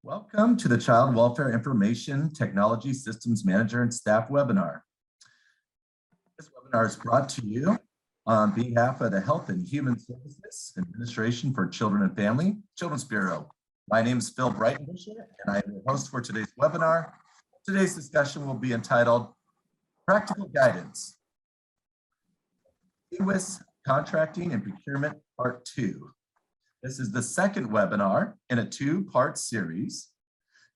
Welcome to the Child Welfare Information Technology Systems Manager and Staff webinar. This webinar is brought to you on behalf of the Health and Human Services Administration for Children and Family, Children's Bureau. My name is Phil Breitenbuscher, and I am the host for today's webinar. Today's discussion will be entitled Practical Guidance, CCWIS Contracting and Procurement Part 2. This is the second webinar in a two-part series.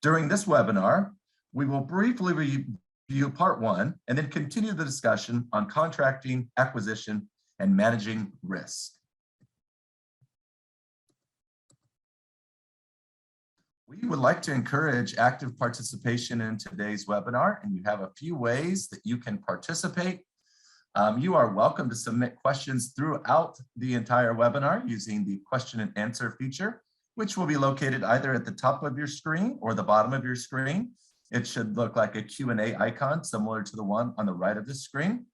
During this webinar, we will briefly review part 1 and then continue the discussion on contracting, acquisition, and managing risk. We would like to encourage active participation in today's webinar, and you have a few ways that you can participate. You are welcome to submit questions throughout the entire webinar using the question and answer feature, which will be located either at the top of your screen or the bottom of your screen. It should look like a Q&A icon similar to the one on the right of the screen.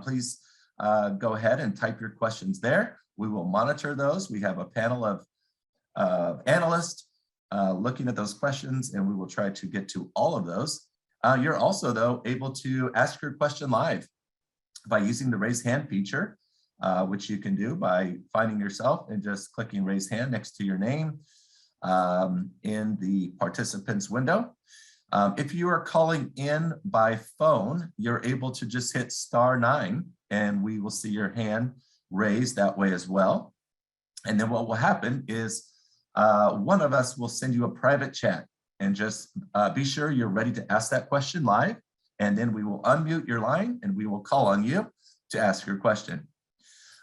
Please go ahead and type your questions there. We will monitor those. We have a panel of analysts looking at those questions, and we will try to get to all of those. You're also, though, able to ask your question live by using the raise hand feature, which you can do by finding yourself and just clicking raise hand next to your name in the participants window. If you are calling in by phone, you're able to just hit *9 and we will see your hand raised that way as well. And then what will happen is one of us will send you a private chat, and just be sure you're ready to ask that question live. And then we will unmute your line and we will call on you to ask your question.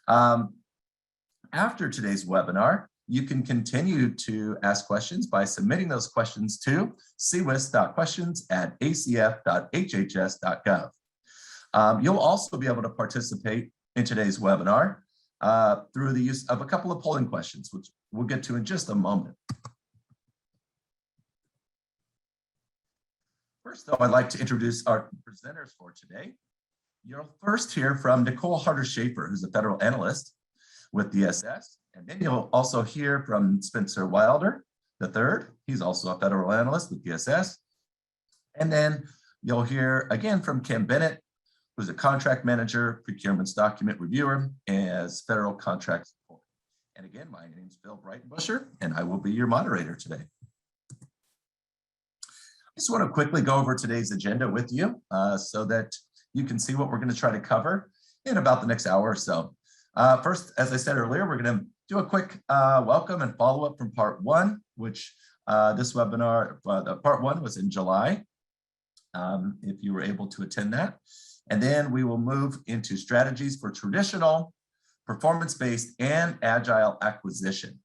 After today's webinar, you can continue to ask questions by submitting those questions to cwis.questions@acf.hhs.gov. You'll also be able to participate in today's webinar through the use of a couple of polling questions, which we'll get to in just a moment. First, though, I'd like to introduce our presenters for today. You'll first hear from Nicole Harder-Schaefer, who's a federal analyst with DSS. And then you'll also hear from Spencer Wilder III. He's also a federal analyst with DSS. And then you'll hear again from Kim Bennett, who's a contract manager, procurement document reviewer, as federal contract support. And again, my name is Phil Breitenbuscher, and I will be your moderator today. I just want to quickly go over today's agenda with you so that you can see what we're going to try to cover in about the next hour or so. First, as I said earlier, we're going to do a quick welcome and follow-up from part 1, which this webinar, part 1 was in July, if you were able to attend that. And then we will move into strategies for traditional, performance-based, and agile acquisition.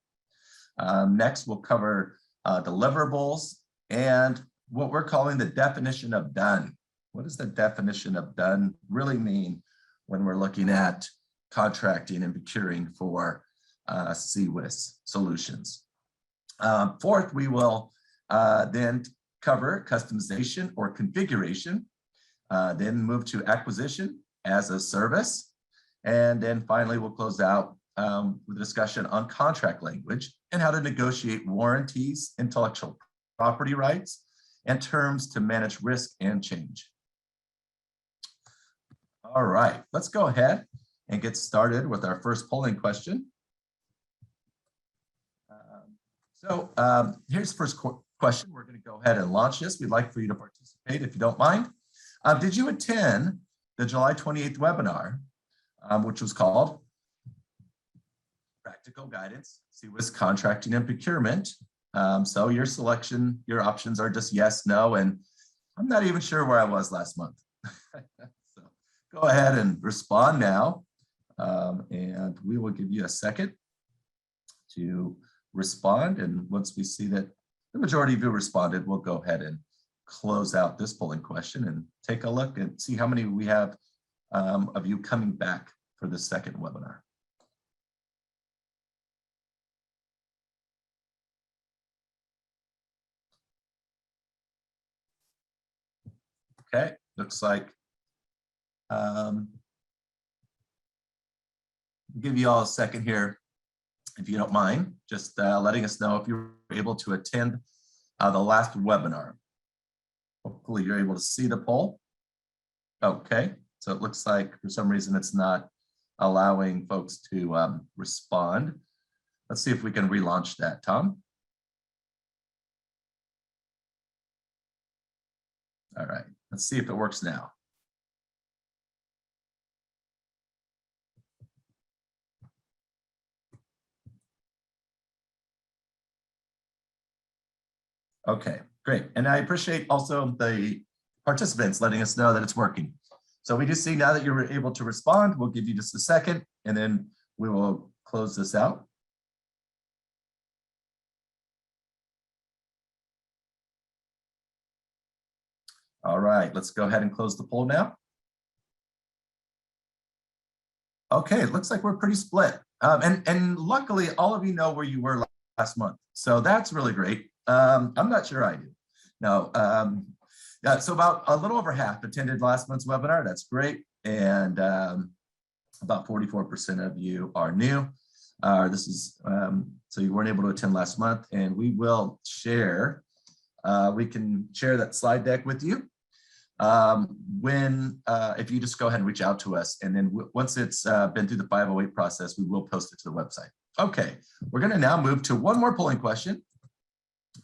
Next, we'll cover deliverables and what we're calling the definition of done. What does the definition of done really mean when we're looking at contracting and procuring for CCWIS solutions? Fourth, we will then cover customization or configuration, then move to acquisition as a service, and then finally we'll close out with a discussion on contract language and how to negotiate warranties, intellectual property rights, and terms to manage risk and change. All right, let's go ahead and get started with our first polling question. Here's the first question. We're going to go ahead and launch this. We'd like for you to participate if you don't mind. Did you attend the July 28th webinar, which was called Practical Guidance, CCWIS Contracting and Procurement? So your selection, your options are just yes, no, and I'm not even sure where I was last month. So go ahead and respond now, and we will give you a second to respond. And once we see that the majority of you responded, we'll go ahead and close out this polling question and take a look and see how many we have of you coming back for the second webinar. Okay, looks like give you all a second here, if you don't mind, just letting us know if you were able to attend the last webinar. Hopefully you're able to see the poll. Okay, so it looks like for some reason it's not allowing folks to respond. Let's see if we can relaunch that, Tom. All right, let's see if it works now. Okay, great. And I appreciate also the participants letting us know that it's working. So we just see now that you're able to respond. We'll give you just a second and then we will close this out. All right, let's go ahead and close the poll now. Okay, it looks like we're pretty split. And luckily, all of you know where you were last month. So that's really great. I'm not sure I do. No, yeah, so about a little over half attended last month's webinar. That's great. And about 44% of you are new. This is, so you weren't able to attend last month, and we will share, we can share that slide deck with you. If you just go ahead and reach out to us, and then once it's been through the 508 process, we will post it to the website. Okay, we're going to now move to one more polling question.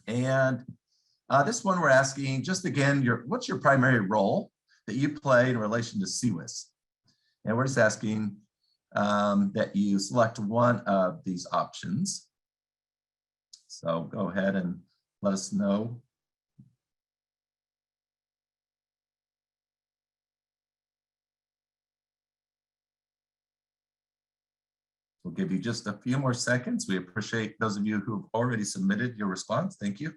And this one we're asking, just again, what's your primary role that you play in relation to CCWIS? And we're just asking that you select one of these options. So go ahead and let us know. We'll give you just a few more seconds. We appreciate those of you who've already submitted your response. Thank you.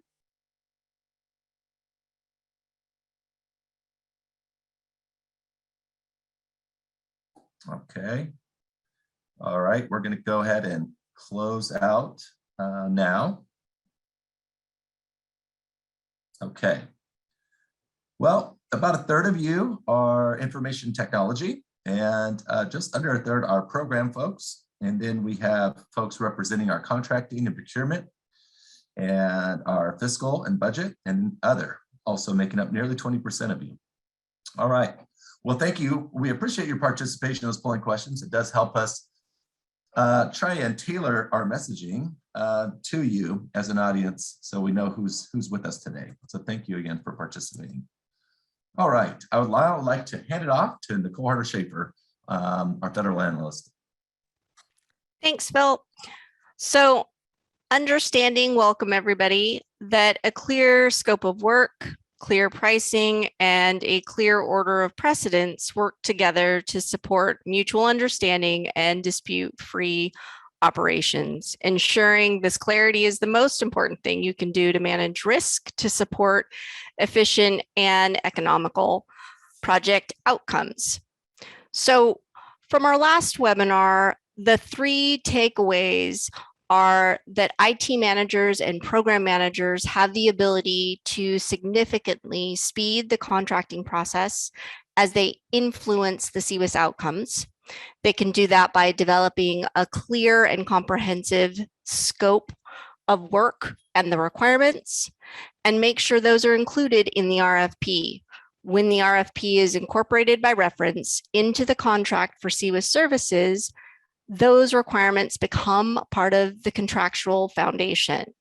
Okay. All right, we're going to go ahead and close out now. Okay. Well, about a third of you are information technology, and just under a third are program folks. And then we have folks representing our contracting and procurement and our fiscal and budget and other, also making up nearly 20% of you. All right. Well, thank you. We appreciate your participation in those polling questions. It does help us try and tailor our messaging to you as an audience, so we know who's with us today. So thank you again for participating. All right, I would now like to hand it off to Nicole Harder-Schaefer, our federal analyst. Thanks, Phil. So understanding, welcome everybody, that a clear scope of work, clear pricing, and a clear order of precedence work together to support mutual understanding and dispute-free operations. Ensuring this clarity is the most important thing you can do to manage risk to support efficient and economical project outcomes. So from our last webinar, the three takeaways are that IT managers and program managers have the ability to significantly speed the contracting process as they influence the CCWIS outcomes. They can do that by developing a clear and comprehensive scope of work and the requirements, and make sure those are included in the RFP. When the RFP is incorporated by reference into the contract for CCWIS services, those requirements become part of the contractual foundation.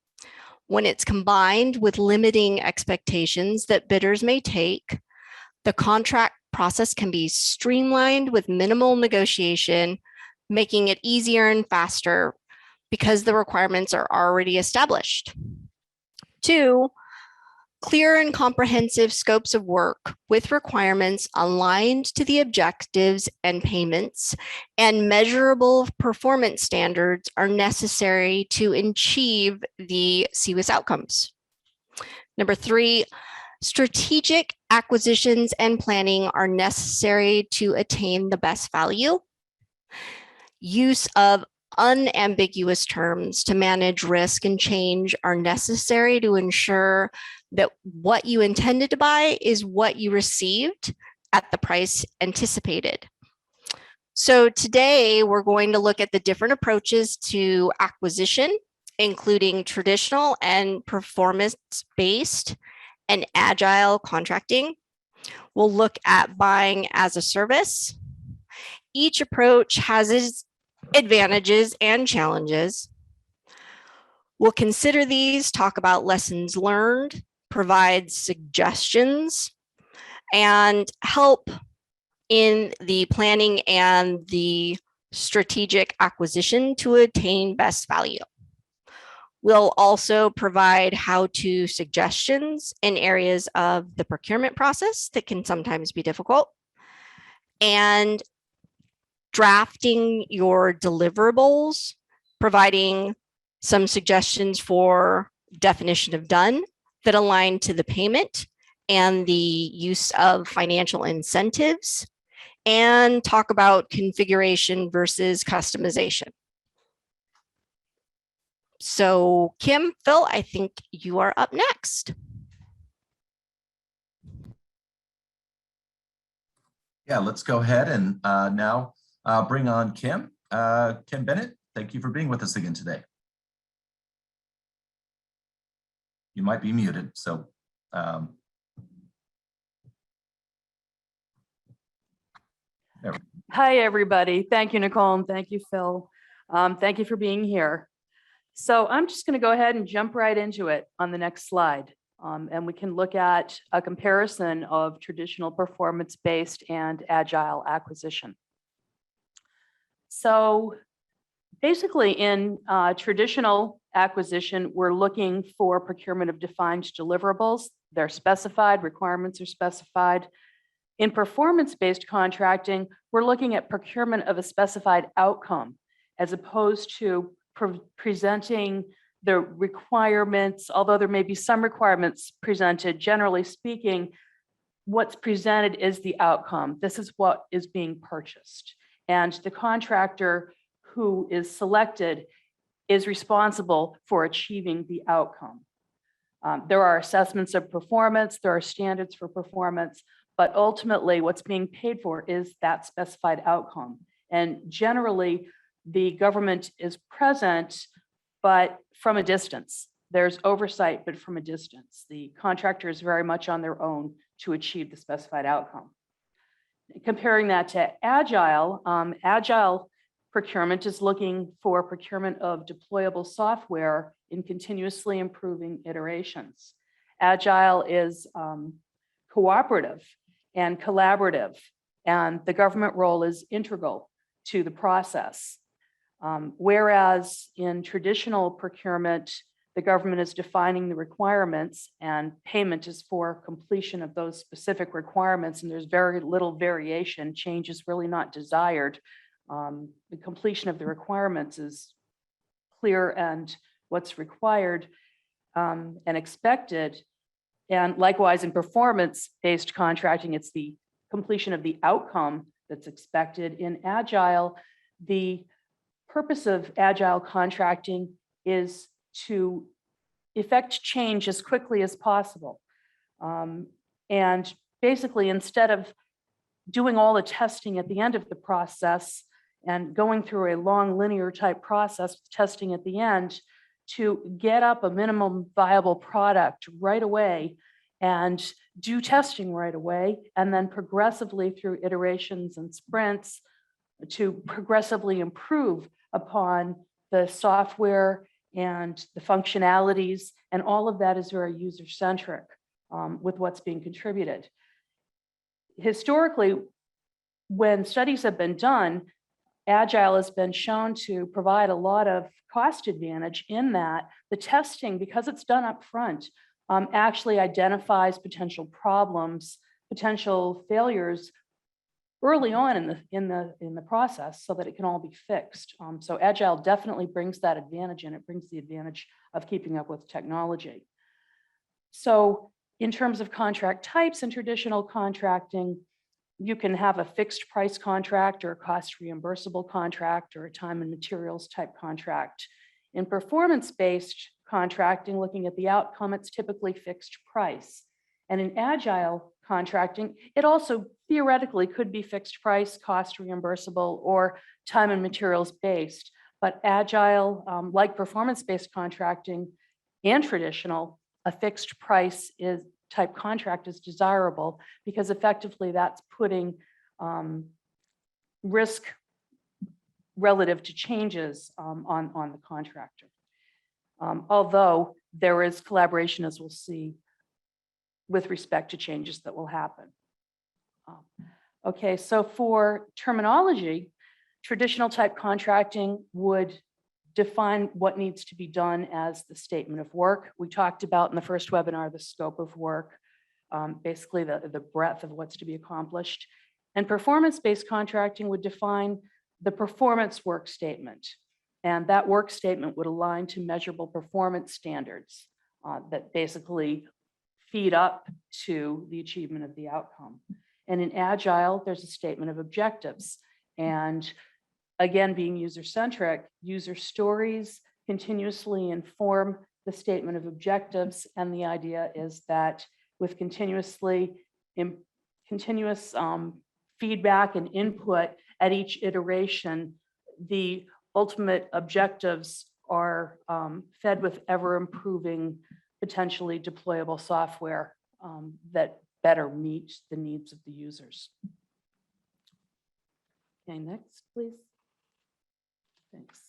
When it's combined with limiting expectations that bidders may take, the contract process can be streamlined with minimal negotiation, making it easier and faster because the requirements are already established. 2, clear and comprehensive scopes of work with requirements aligned to the objectives and payments, and measurable performance standards are necessary to achieve the CCWIS outcomes. Number 3, strategic acquisitions and planning are necessary to attain the best value. Use of unambiguous terms to manage risk and change are necessary to ensure that what you intended to buy is what you received at the price anticipated. So today we're going to look at the different approaches to acquisition including traditional and performance-based and agile contracting. We'll look at buying as a service. Each approach has its advantages and challenges. We'll consider these, talk about lessons learned, provide suggestions, and help in the planning and the strategic acquisition to attain best value. We'll also provide how-to suggestions in areas of the procurement process that can sometimes be difficult, and drafting your deliverables, providing some suggestions for definition of done that align to the payment and the use of financial incentives, and talk about configuration versus customization. So Kim, Phil, I think you are up next. Yeah, let's go ahead and now bring on Kim. Kim Bennett, thank you for being with us again today. You might be muted, so. Hi, everybody. Thank you, Nicole, and thank you, Phil. Thank you for being here. So I'm just going to go ahead and jump right into it on the next slide. And we can look at a comparison of traditional performance-based and agile acquisition. So basically in traditional acquisition, we're looking for procurement of defined deliverables. They're specified, requirements are specified. In performance-based contracting, we're looking at procurement of a specified outcome as opposed to presenting the requirements, although there may be some requirements presented. Generally speaking, what's presented is the outcome. This is what is being purchased. And the contractor who is selected is responsible for achieving the outcome. There are assessments of performance, there are standards for performance, but ultimately what's being paid for is that specified outcome. And generally, the government is present, but from a distance. There's oversight, but from a distance. The contractor is very much on their own to achieve the specified outcome. Comparing that to Agile, Agile procurement is looking for procurement of deployable software in continuously improving iterations. Agile is cooperative and collaborative, and the government role is integral to the process. Whereas in traditional procurement, the government is defining the requirements and payment is for completion of those specific requirements, and there's very little variation. Change is really not desired. The completion of the requirements is clear and what's required and expected. And likewise, in performance-based contracting, it's the completion of the outcome that's expected. In Agile, the purpose of Agile contracting is to effect change as quickly as possible. And basically, instead of doing all the testing at the end of the process and going through a long linear type process with testing at the end, to get up a minimum viable product right away and do testing right away, and then progressively through iterations and sprints to progressively improve upon the software and the functionalities, and all of that is very user-centric with what's being contributed. Historically, when studies have been done, Agile has been shown to provide a lot of cost advantage in that the testing, because it's done up front, actually identifies potential problems, potential failures early on in the process so that it can all be fixed. So Agile definitely brings that advantage, and it brings the advantage of keeping up with technology. So in terms of contract types in traditional contracting, you can have a fixed price contract or a cost reimbursable contract or a time and materials type contract. In performance-based contracting, looking at the outcome, it's typically fixed price. And in Agile contracting, it also theoretically could be fixed price, cost reimbursable, or time and materials based. But Agile, like performance-based contracting and traditional, a fixed price type contract is desirable because effectively that's putting risk relative to changes on the contractor. Although there is collaboration, as we'll see, with respect to changes that will happen. Okay, so for terminology, traditional type contracting would define what needs to be done as the statement of work. We talked about in the first webinar the scope of work, basically the breadth of what's to be accomplished. And performance-based contracting would define the performance work statement. And that work statement would align to measurable performance standards that basically feed up to the achievement of the outcome. And in Agile, there's a statement of objectives. And again, being user-centric, user stories continuously inform the statement of objectives. And the idea is that with continuous feedback and input at each iteration, the ultimate objectives are fed with ever-improving, potentially deployable software that better meet the needs of the users. Okay, next, please. Thanks.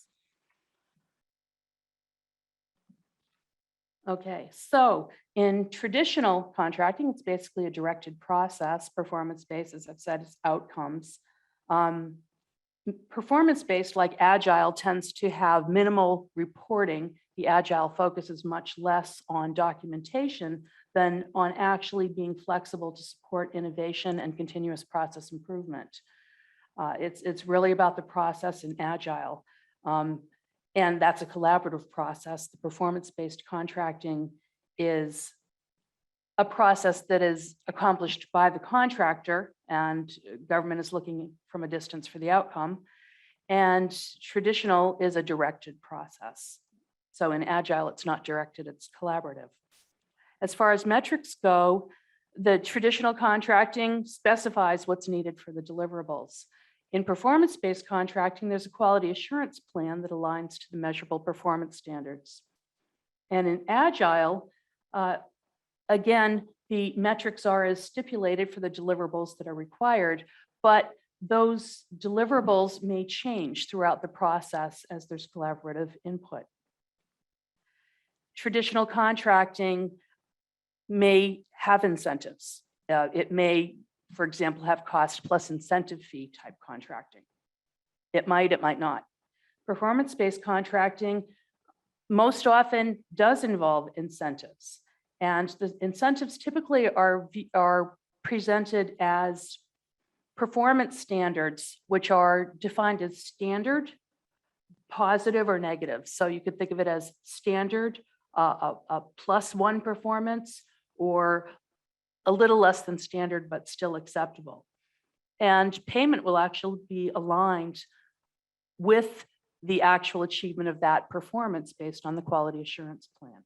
Okay, so in traditional contracting, it's basically a directed process. Performance-based, as I've said, is outcomes. Performance-based, like Agile, tends to have minimal reporting. The Agile focuses much less on documentation than on actually being flexible to support innovation and continuous process improvement. It's really about the process in Agile. And that's a collaborative process. The performance-based contracting is a process that is accomplished by the contractor, and government is looking from a distance for the outcome. And traditional is a directed process. So in Agile, it's not directed, it's collaborative. As far as metrics go, the traditional contracting specifies what's needed for the deliverables. In performance-based contracting, there's a quality assurance plan that aligns to the measurable performance standards. And in Agile, again, the metrics are as stipulated for the deliverables that are required, but those deliverables may change throughout the process as there's collaborative input. Traditional contracting may have incentives. It may, for example, have cost plus incentive fee type contracting. It might not. Performance-based contracting most often does involve incentives. And the incentives typically are presented as performance standards, which are defined as standard, positive, or negative. So you could think of it as standard, a +1 performance, or a little less than standard, but still acceptable. And payment will actually be aligned with the actual achievement of that performance based on the quality assurance plan.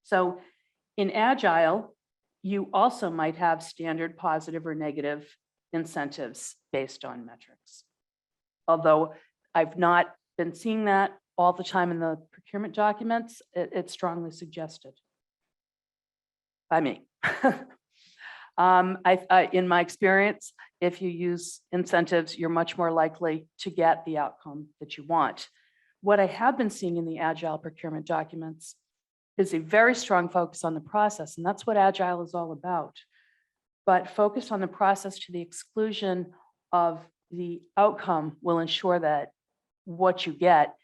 So in Agile, you also might have standard, positive, or negative incentives based on metrics. Although I've not been seeing that all the time in the procurement documents, it's strongly suggested by me. In my experience, if you use incentives, you're much more likely to get the outcome that you want. What I have been seeing in the Agile procurement documents is a very strong focus on the process, and that's what Agile is all about. But focus on the process to the exclusion of the outcome will ensure that what you get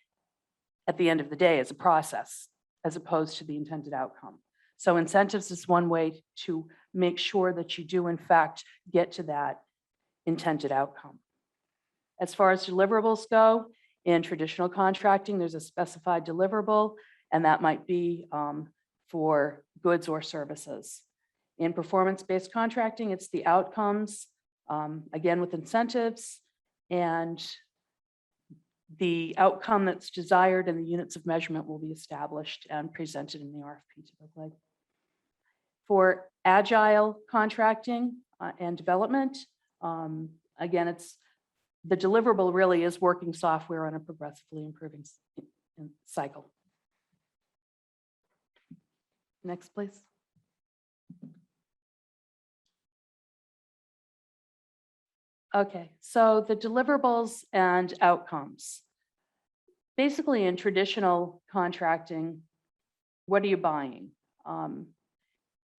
at the end of the day is a process as opposed to the intended outcome. So incentives is one way to make sure that you do in fact get to that intended outcome. As far as deliverables go, in traditional contracting, there's a specified deliverable, and that might be for goods or services. In performance-based contracting, it's the outcomes, again with incentives, and the outcome that's desired and the units of measurement will be established and presented in the RFP typically. For Agile contracting and development, again, it's the deliverable really is working software on a progressively improving cycle. Next, please. Okay, so the deliverables and outcomes. Basically, in traditional contracting, what are you buying?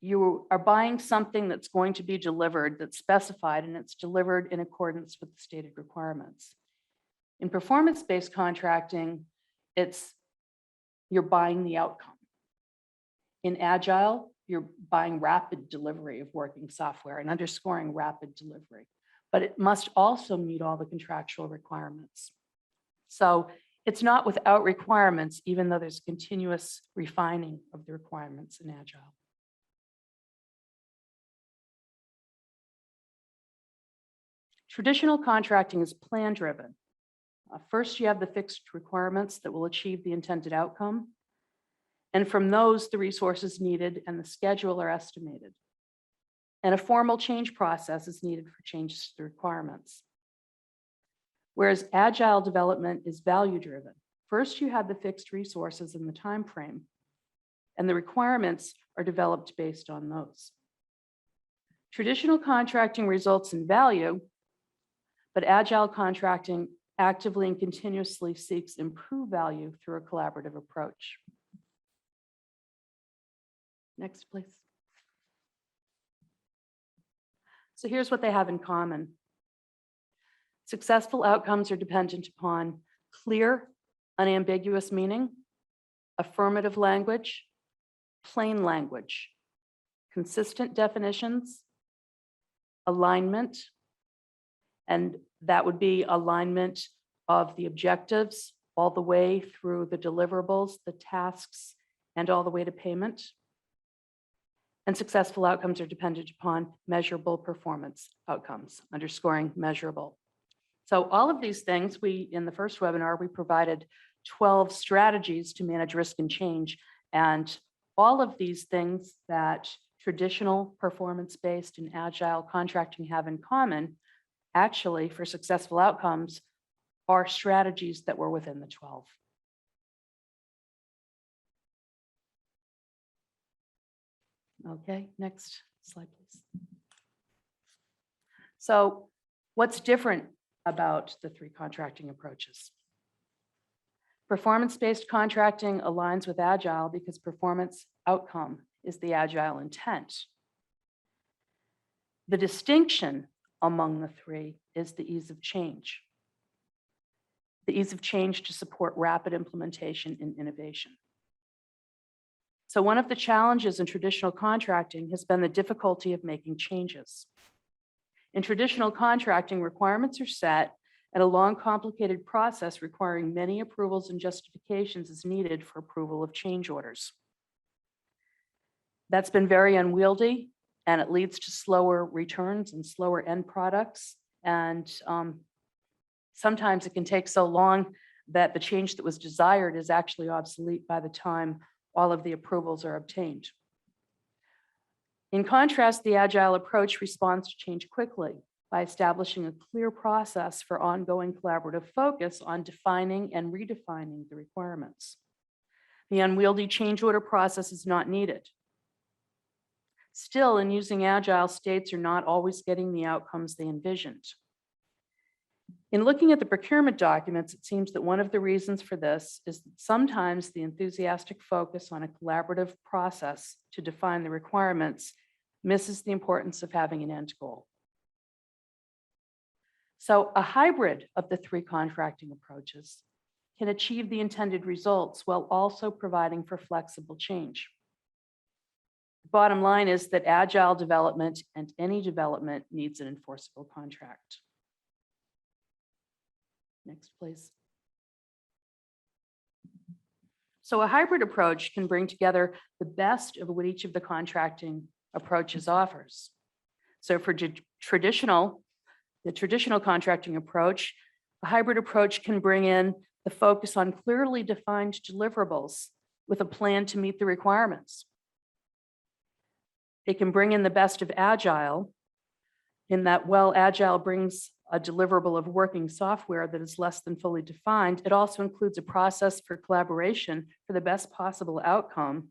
You are buying something that's going to be delivered, that's specified, and it's delivered in accordance with the stated requirements. In performance-based contracting, you're buying the outcome. In Agile, you're buying rapid delivery of working software and underscoring rapid delivery, but it must also meet all the contractual requirements. So it's not without requirements, even though there's continuous refining of the requirements in Agile. Traditional contracting is plan-driven. First, you have the fixed requirements that will achieve the intended outcome. And from those, the resources needed and the schedule are estimated. And a formal change process is needed for changes to the requirements. Whereas Agile development is value-driven. First, you have the fixed resources in the time frame, and the requirements are developed based on those. Traditional contracting results in value, but Agile contracting actively and continuously seeks improved value through a collaborative approach. Next, please. So here's what they have in common. Successful outcomes are dependent upon clear, unambiguous meaning, affirmative language, plain language, consistent definitions, alignment, and that would be alignment of the objectives all the way through the deliverables, the tasks, and all the way to payment. And successful outcomes are dependent upon measurable performance outcomes, underscoring measurable. So all of these things, in the first webinar, we provided 12 strategies to manage risk and change. And all of these things that traditional performance-based and Agile contracting have in common, actually for successful outcomes, are strategies that were within the 12. Okay, next slide, please. So what's different about the three contracting approaches? Performance-based contracting aligns with Agile because performance outcome is the Agile intent. The distinction among the three is the ease of change. The ease of change to support rapid implementation and innovation. So one of the challenges in traditional contracting has been the difficulty of making changes. In traditional contracting, requirements are set and a long, complicated process requiring many approvals and justifications is needed for approval of change orders. That's been very unwieldy, and it leads to slower returns and slower end products. And sometimes it can take so long that the change that was desired is actually obsolete by the time all of the approvals are obtained. In contrast, the Agile approach responds to change quickly by establishing a clear process for ongoing collaborative focus on defining and redefining the requirements. The unwieldy change order process is not needed. Still, in using Agile, states are not always getting the outcomes they envisioned. In looking at the procurement documents, it seems that one of the reasons for this is that sometimes the enthusiastic focus on a collaborative process to define the requirements misses the importance of having an end goal. So a hybrid of the three contracting approaches can achieve the intended results while also providing for flexible change. The bottom line is that Agile development and any development needs an enforceable contract. Next, please. So a hybrid approach can bring together the best of what each of the contracting approaches offers. So for the traditional contracting approach, a hybrid approach can bring in the focus on clearly defined deliverables with a plan to meet the requirements. It can bring in the best of Agile in that, while Agile brings a deliverable of working software that is less than fully defined, it also includes a process for collaboration for the best possible outcome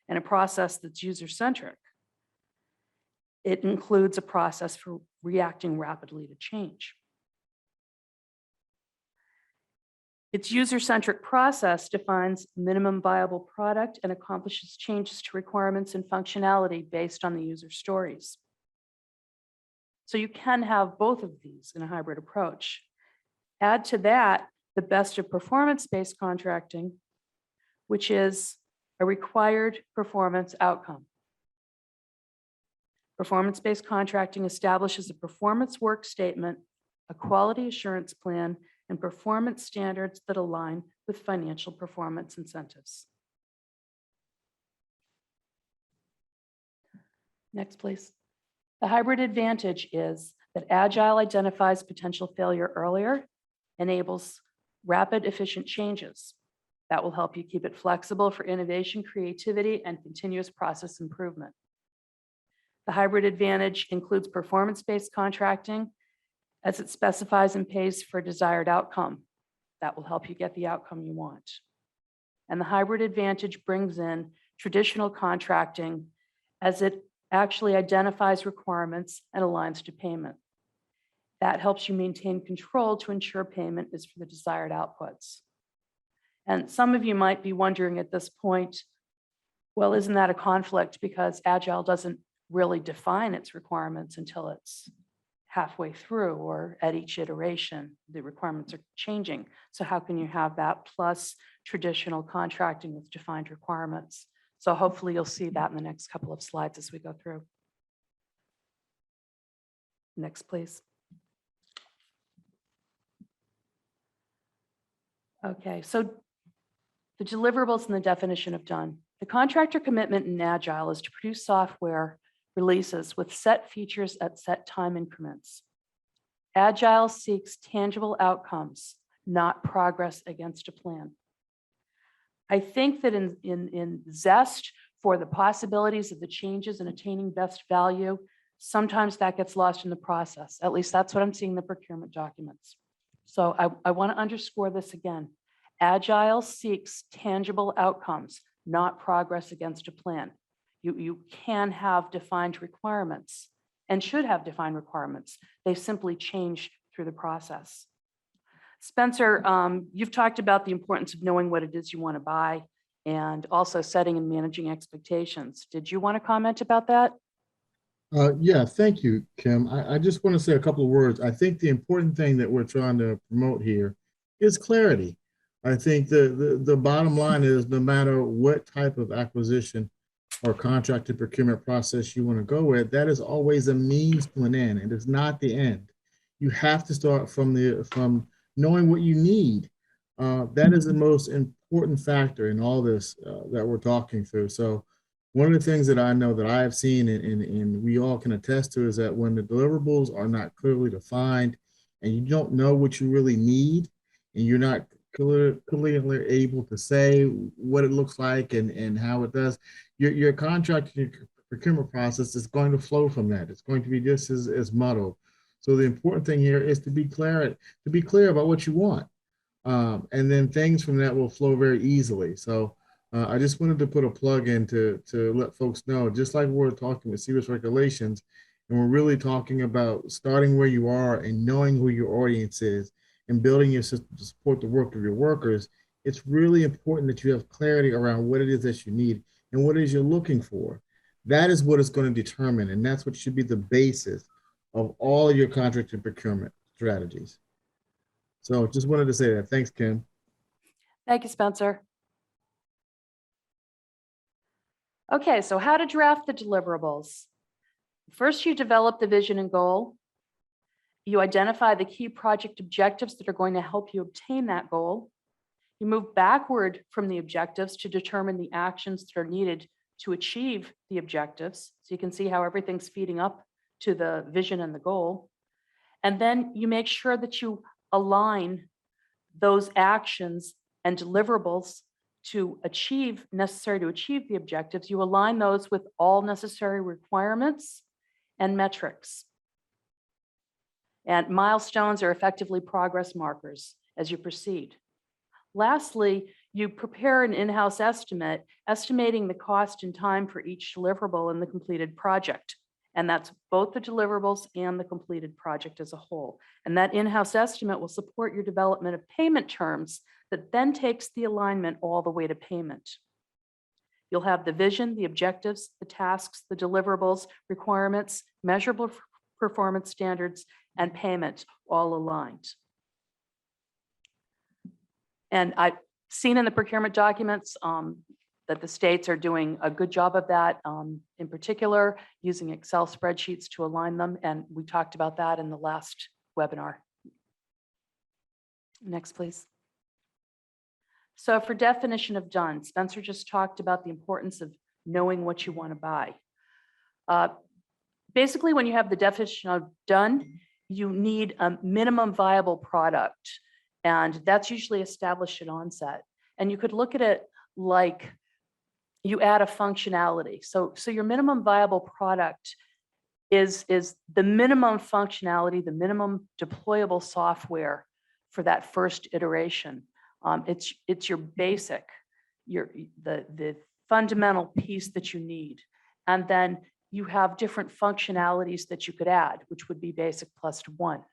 and a process that's user-centric. It includes a process for reacting rapidly to change. Its user-centric process defines minimum viable product and accomplishes changes to requirements and functionality based on the user stories. So you can have both of these in a hybrid approach. Add to that the best of performance-based contracting, which is a required performance outcome. Performance-based contracting establishes a performance work statement, a quality assurance plan, and performance standards that align with financial performance incentives. Next, please. The hybrid advantage is that Agile identifies potential failure earlier, enables rapid, efficient changes. That will help you keep it flexible for innovation, creativity, and continuous process improvement. The hybrid advantage includes performance-based contracting as it specifies and pays for a desired outcome. That will help you get the outcome you want. And the hybrid advantage brings in traditional contracting as it actually identifies requirements and aligns to payment. That helps you maintain control to ensure payment is for the desired outputs. And some of you might be wondering at this point, well, isn't that a conflict because Agile doesn't really define its requirements until it's halfway through or at each iteration, the requirements are changing. So how can you have that plus traditional contracting with defined requirements? So hopefully you'll see that in the next couple of slides as we go through. Next, please. Okay, so the deliverables and the definition of done. The contractor commitment in Agile is to produce software releases with set features at set time increments. Agile seeks tangible outcomes, not progress against a plan. I think that in zest for the possibilities of the changes and attaining best value, sometimes that gets lost in the process. At least that's what I'm seeing in the procurement documents. So I want to underscore this again. Agile seeks tangible outcomes, not progress against a plan. You can have defined requirements and should have defined requirements. They simply change through the process. Spencer, you've talked about the importance of knowing what it is you want to buy and also setting and managing expectations. Did you want to comment about that? Yeah, thank you, Kim. I just want to say a couple of words. I think the important thing that we're trying to promote here is clarity. I think the bottom line is no matter what type of acquisition or contracted procurement process you want to go with, that is always a means to an end. It is not the end. You have to start from knowing what you need. That is the most important factor in all this that we're talking through. So one of the things that I know that I have seen and we all can attest to is that when the deliverables are not clearly defined and you don't know what you really need and you're not clearly able to say what it looks like and how it does, your contracting procurement process is going to flow from that. It's going to be just as muddled. So the important thing here is to be clear about what you want. And then things from that will flow very easily. So I just wanted to put a plug in to let folks know, just like we're talking with CCWIS regulations, and we're really talking about starting where you are and knowing who your audience is and building your system to support the work of your workers, it's really important that you have clarity around what it is that you need and what it is you're looking for. That is what is going to determine, and that's what should be the basis of all of your contract and procurement strategies. So just wanted to say that. Thanks, Kim. Thank you, Spencer. Okay, so how to draft the deliverables. First, you develop the vision and goal. You identify the key project objectives that are going to help you obtain that goal. You move backward from the objectives to determine the actions that are needed to achieve the objectives. So you can see how everything's feeding up to the vision and the goal. And then you make sure that you align those actions and deliverables necessary to achieve the objectives. You align those with all necessary requirements and metrics. And milestones are effectively progress markers as you proceed. Lastly, you prepare an in-house estimate, estimating the cost and time for each deliverable in the completed project. And that's both the deliverables and the completed project as a whole. And that in-house estimate will support your development of payment terms that then takes the alignment all the way to payment. You'll have the vision, the objectives, the tasks, the deliverables, requirements, measurable performance standards, and payment all aligned. And I've seen in the procurement documents that the states are doing a good job of that, in particular, using Excel spreadsheets to align them. And we talked about that in the last webinar. Next, please. So for definition of done, Spencer just talked about the importance of knowing what you want to buy. Basically, when you have the definition of done, you need a minimum viable product. And that's usually established at onset. And you could look at it like you add a functionality. So your minimum viable product is the minimum functionality, the minimum deployable software for that first iteration. It's your basic, the fundamental piece that you need. And then you have different functionalities that you could add, which would be basic plus one.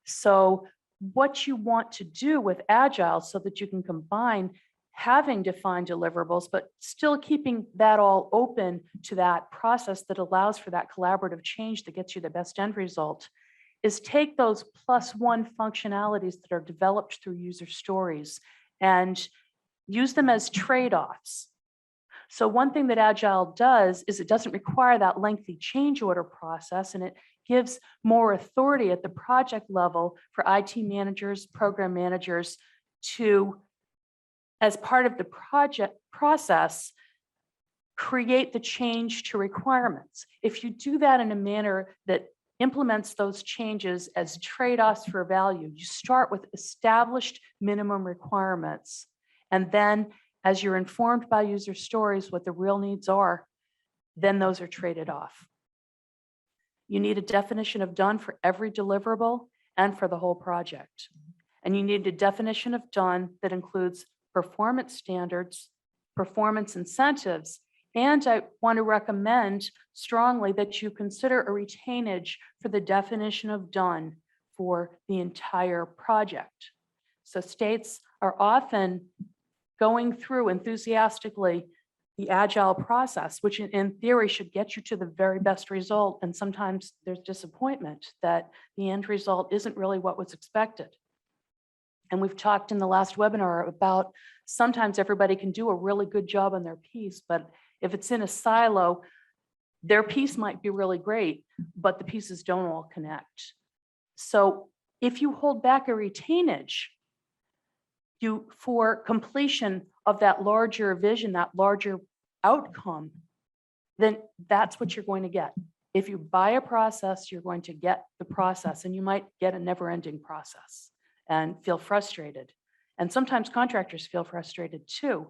So what you want to do with Agile so that you can combine having defined deliverables, but still keeping that all open to that process that allows for that collaborative change that gets you the best end result, is take those plus one functionalities that are developed through user stories and use them as trade-offs. So one thing that Agile does is it doesn't require that lengthy change order process, and it gives more authority at the project level for IT managers, program managers to, as part of the project process, create the change to requirements. If you do that in a manner that implements those changes as trade-offs for value, you start with established minimum requirements. And then as you're informed by user stories what the real needs are, then those are traded off. You need a definition of done for every deliverable and for the whole project. And you need a definition of done that includes performance standards, performance incentives, and I want to recommend strongly that you consider a retainage for the definition of done for the entire project. So states are often going through enthusiastically the Agile process, which in theory should get you to the very best result. And sometimes there's disappointment that the end result isn't really what was expected. And we've talked in the last webinar about sometimes everybody can do a really good job on their piece, but if it's in a silo, their piece might be really great, but the pieces don't all connect. So if you hold back a retainage, for completion of that larger vision, that larger outcome, then that's what you're going to get. If you buy a process, you're going to get the process, and you might get a never-ending process and feel frustrated. And sometimes contractors feel frustrated too,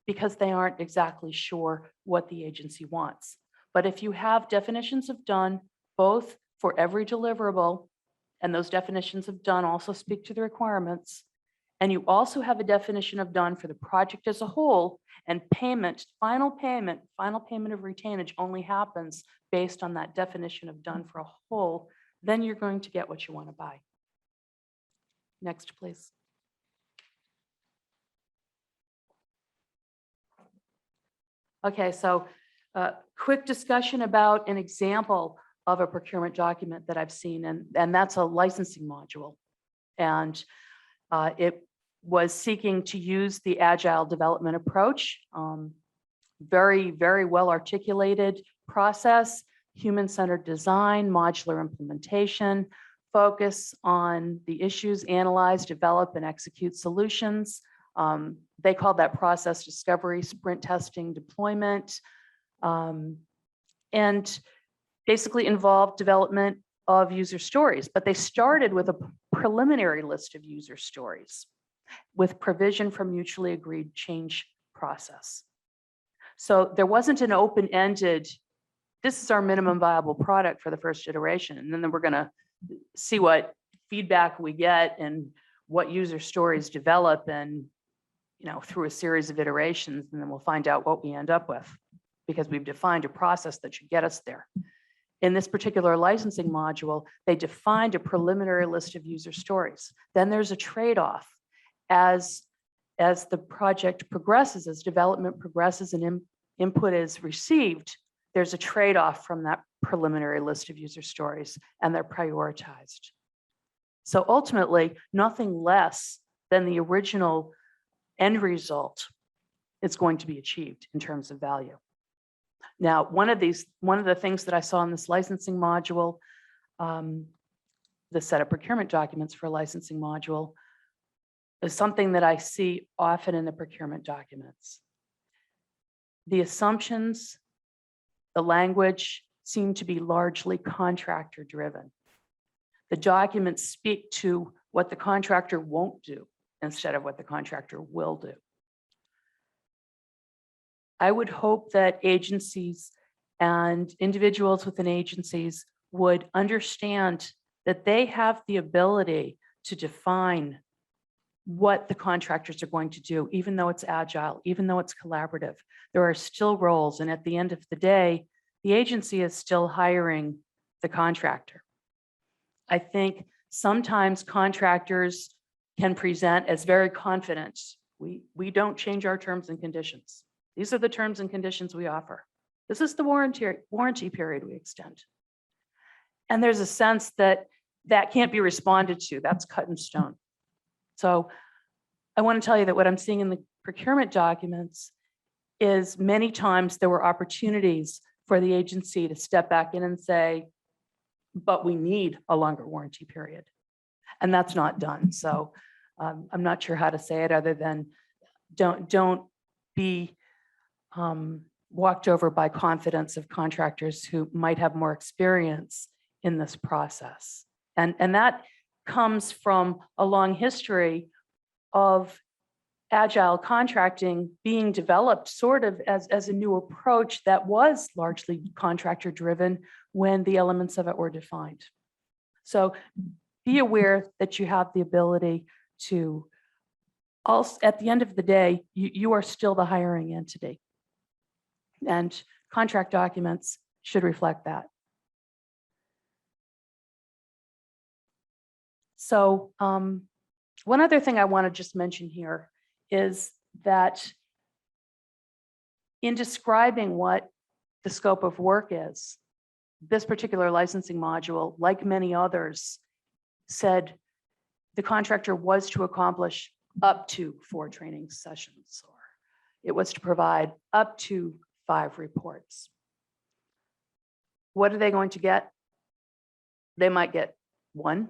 because they aren't exactly sure what the agency wants. But if you have definitions of done, both for every deliverable, and those definitions of done also speak to the requirements, and you also have a definition of done for the project as a whole, and payment, final payment of retainage only happens based on that definition of done for a whole, then you're going to get what you want to buy. Next, please. Okay, so quick discussion about an example of a procurement document that I've seen, and that's a licensing module. And it was seeking to use the Agile development approach. Very, very well articulated process, human-centered design, modular implementation, focus on the issues, analyze, develop, and execute solutions. They called that process discovery, sprint testing, deployment, and basically involved development of user stories. But they started with a preliminary list of user stories with provision for mutually agreed change process. So there wasn't an open-ended, this is our minimum viable product for the first iteration, and then we're going to see what feedback we get and what user stories develop, and through a series of iterations, and then we'll find out what we end up with, because we've defined a process that should get us there. In this particular licensing module, they defined a preliminary list of user stories. Then there's a trade-off as the project progresses, as development progresses and input is received, there's a trade-off from that preliminary list of user stories, and they're prioritized. So ultimately, nothing less than the original end result is going to be achieved in terms of value. Now, one of the things that I saw in this licensing module, the set of procurement documents for a licensing module, is something that I see often in the procurement documents. The assumptions, the language seem to be largely contractor driven. The documents speak to what the contractor won't do instead of what the contractor will do. I would hope that agencies and individuals within agencies would understand that they have the ability to define what the contractors are going to do, even though it's agile, even though it's collaborative. There are still roles, and at the end of the day, the agency is still hiring the contractor. I think sometimes contractors can present as very confident. We don't change our terms and conditions. These are the terms and conditions we offer. This is the warranty period we extend. And there's a sense that that can't be responded to. That's cut in stone. So I want to tell you that what I'm seeing in the procurement documents is many times there were opportunities for the agency to step back in and say, but we need a longer warranty period. And that's not done. So I'm not sure how to say it other than don't be walked over by confidence of contractors who might have more experience in this process. And that comes from a long history of agile contracting being developed sort of as a new approach that was largely contractor driven when the elements of it were defined. So be aware that you have the ability to also, at the end of the day, you are still the hiring entity. And contract documents should reflect that. So one other thing I want to just mention here is that in describing what the scope of work is, this particular licensing module, like many others, said the contractor was to accomplish up to 4 training sessions, or it was to provide up to 5 reports. What are they going to get? They might get 1.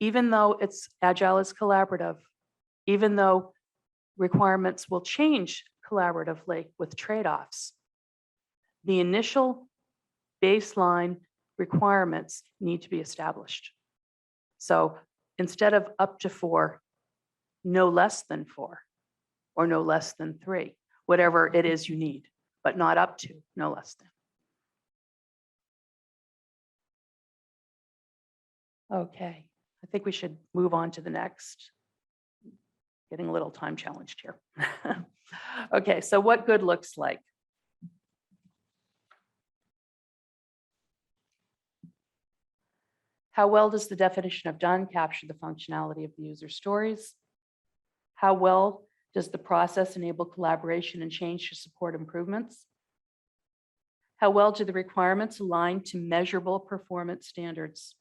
Even though it's agile is collaborative, even though requirements will change collaboratively with trade-offs, the initial baseline requirements need to be established. So instead of up to 4, no less than 4, or no less than 3, whatever it is you need, but not up to, no less than. Okay, I think we should move on to the next. Getting a little time challenged here. Okay, so what good looks like. How well does the definition of done capture the functionality of the user stories? How well does the process enable collaboration and change to support improvements? How well do the requirements align to measurable performance standards?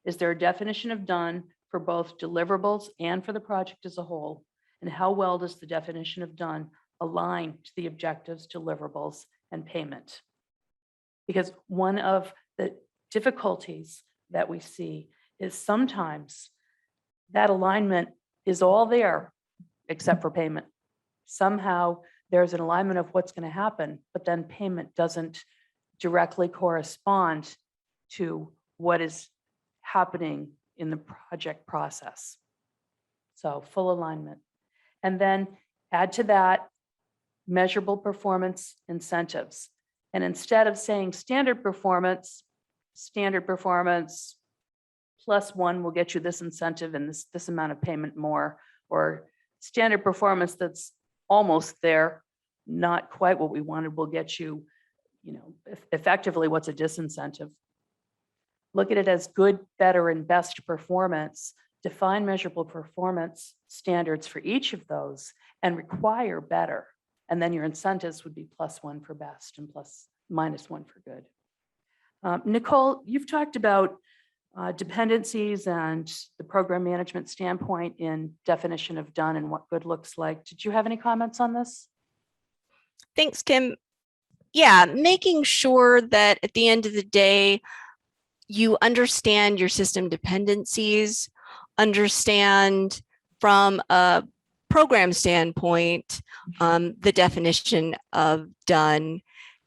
Is there a definition of done for both deliverables and for the project as a whole? And how well does the definition of done align to the objectives, deliverables, and payment? Because one of the difficulties that we see is sometimes that alignment is all there except for payment. Somehow there's an alignment of what's going to happen, but then payment doesn't directly correspond to what is happening in the project process. So full alignment. And then add to that measurable performance incentives. And instead of saying standard performance, standard performance +1 will get you this incentive and this amount of payment more, or standard performance that's almost there, not quite what we wanted, will get you, effectively what's a disincentive. Look at it as good, better, and best performance. Define measurable performance standards for each of those and require better. And then your incentives would be +1 for best and -1 for good. Nicole, you've talked about dependencies and the program management standpoint in definition of done and what good looks like. Did you have any comments on this? Thanks, Kim. Yeah, making sure that at the end of the day, you understand your system dependencies, understand from a program standpoint, the definition of done,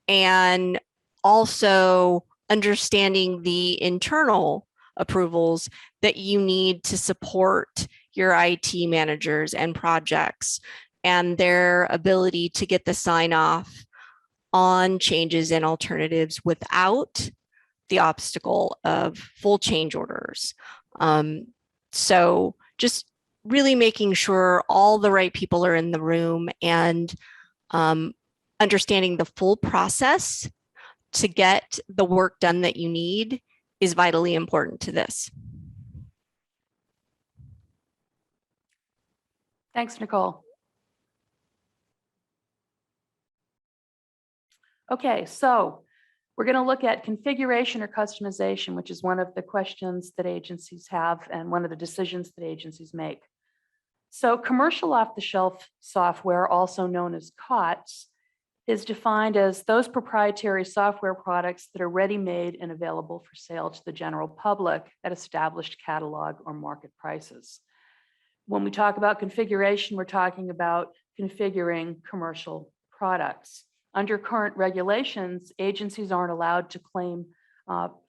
and also understanding the internal approvals that you need to support your IT managers and projects and their ability to get the sign off on changes and alternatives without the obstacle of full change orders. So just really making sure all the right people are in the room and understanding the full process to get the work done that you need is vitally important to this. Thanks, Nicole. Okay, so we're going to look at configuration or customization, which is one of the questions that agencies have and one of the decisions that agencies make. So commercial off-the-shelf software, also known as COTS, is defined as those proprietary software products that are ready-made and available for sale to the general public at established catalog or market prices. When we talk about configuration, we're talking about configuring commercial products. Under current regulations, agencies aren't allowed to claim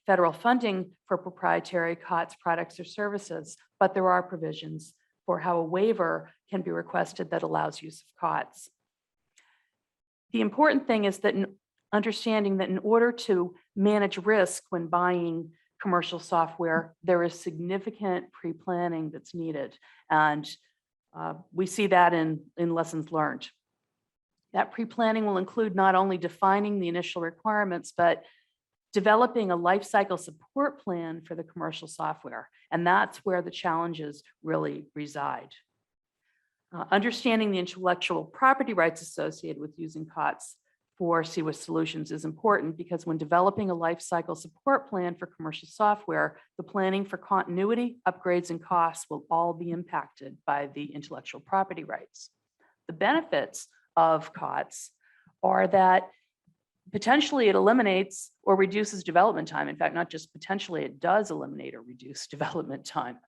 federal funding for proprietary COTS products or services, but there are provisions for how a waiver can be requested that allows use of COTS. The important thing is that understanding that in order to manage risk when buying commercial software, there is significant pre-planning that's needed. And we see that in lessons learned. That pre-planning will include not only defining the initial requirements, but developing a life cycle support plan for the commercial software. And that's where the challenges really reside. Understanding the intellectual property rights associated with using COTS for CCWIS solutions is important because when developing a life cycle support plan for commercial software, the planning for continuity, upgrades, and costs will all be impacted by the intellectual property rights. The benefits of COTS are that potentially it eliminates or reduces development time. In fact, not just potentially, it does eliminate or reduce development time.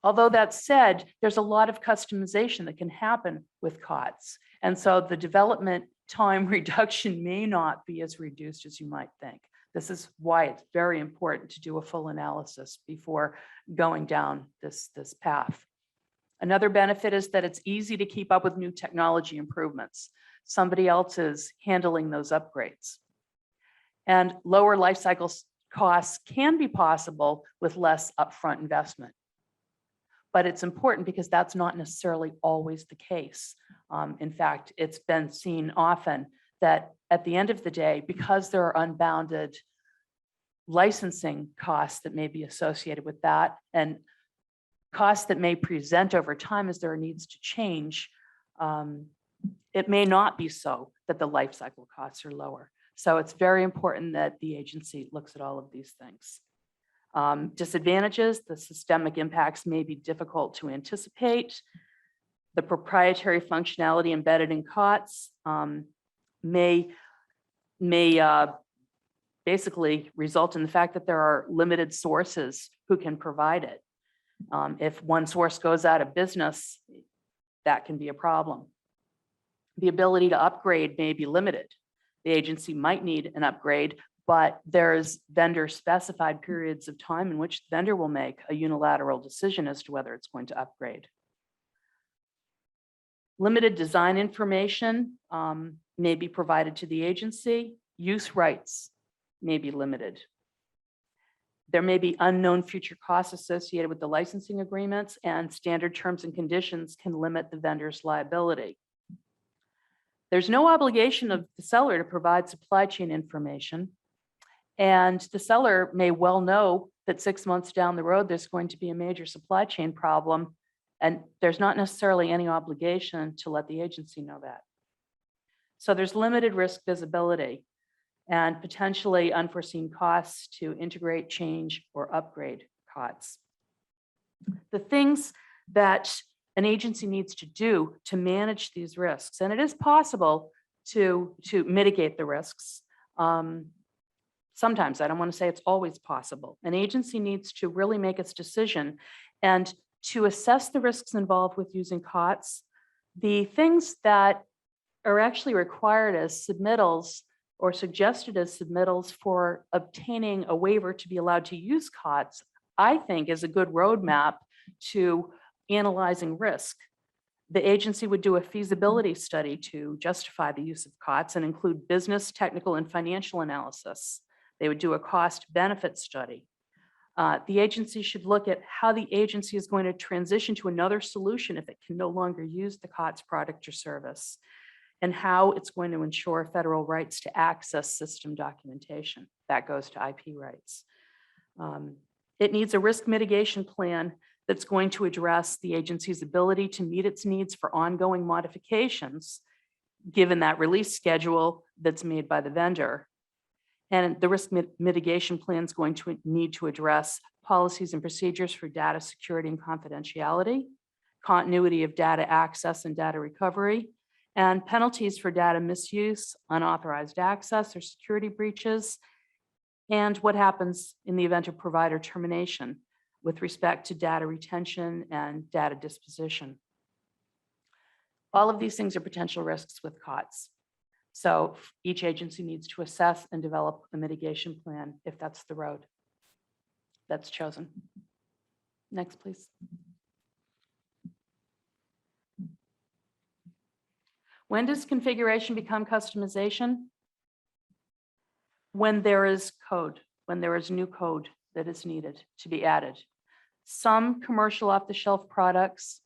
Although that said, there's a lot of customization that can happen with COTS. And so the development time reduction may not be as reduced as you might think. This is why it's very important to do a full analysis before going down this path. Another benefit is that it's easy to keep up with new technology improvements. Somebody else is handling those upgrades. And lower lifecycle costs can be possible with less upfront investment. But it's important because that's not necessarily always the case. In fact, it's been seen often that at the end of the day, because there are unbounded licensing costs that may be associated with that and costs that may present over time as there are needs to change, it may not be so that the life cycle costs are lower. So it's very important that the agency looks at all of these things. Disadvantages, the systemic impacts may be difficult to anticipate. The proprietary functionality embedded in COTS may basically result in the fact that there are limited sources who can provide it. If one source goes out of business, that can be a problem. The ability to upgrade may be limited. The agency might need an upgrade, but there's vendor specified periods of time in which the vendor will make a unilateral decision as to whether it's going to upgrade. Limited design information may be provided to the agency. Use rights may be limited. There may be unknown future costs associated with the licensing agreements, and standard terms and conditions can limit the vendor's liability. There's no obligation of the seller to provide supply chain information, and the seller may well know that 6 months down the road, there's going to be a major supply chain problem, and there's not necessarily any obligation to let the agency know that. So there's limited risk visibility and potentially unforeseen costs to integrate, change, or upgrade COTS. The things that an agency needs to do to manage these risks, and it is possible to mitigate the risks. Sometimes, I don't want to say it's always possible. An agency needs to really make its decision, and to assess the risks involved with using COTS, the things that are actually required as submittals or suggested as submittals for obtaining a waiver to be allowed to use COTS, I think is a good roadmap to analyzing risk. The agency would do a feasibility study to justify the use of COTS and include business, technical, and financial analysis. They would do a cost-benefit study. The agency should look at how the agency is going to transition to another solution if it can no longer use the COTS product or service, and how it's going to ensure federal rights to access system documentation. That goes to IP rights. It needs a risk mitigation plan that's going to address the agency's ability to meet its needs for ongoing modifications, given that release schedule that's made by the vendor. And the risk mitigation plan is going to need to address policies and procedures for data security and confidentiality, continuity of data access and data recovery, and penalties for data misuse, unauthorized access, or security breaches, and what happens in the event of provider termination with respect to data retention and data disposition. All of these things are potential risks with COTS. So each agency needs to assess and develop a mitigation plan if that's the road that's chosen. Next, please. When does configuration become customization? When there is code, when there is new code that is needed to be added. Some commercial off-the-shelf products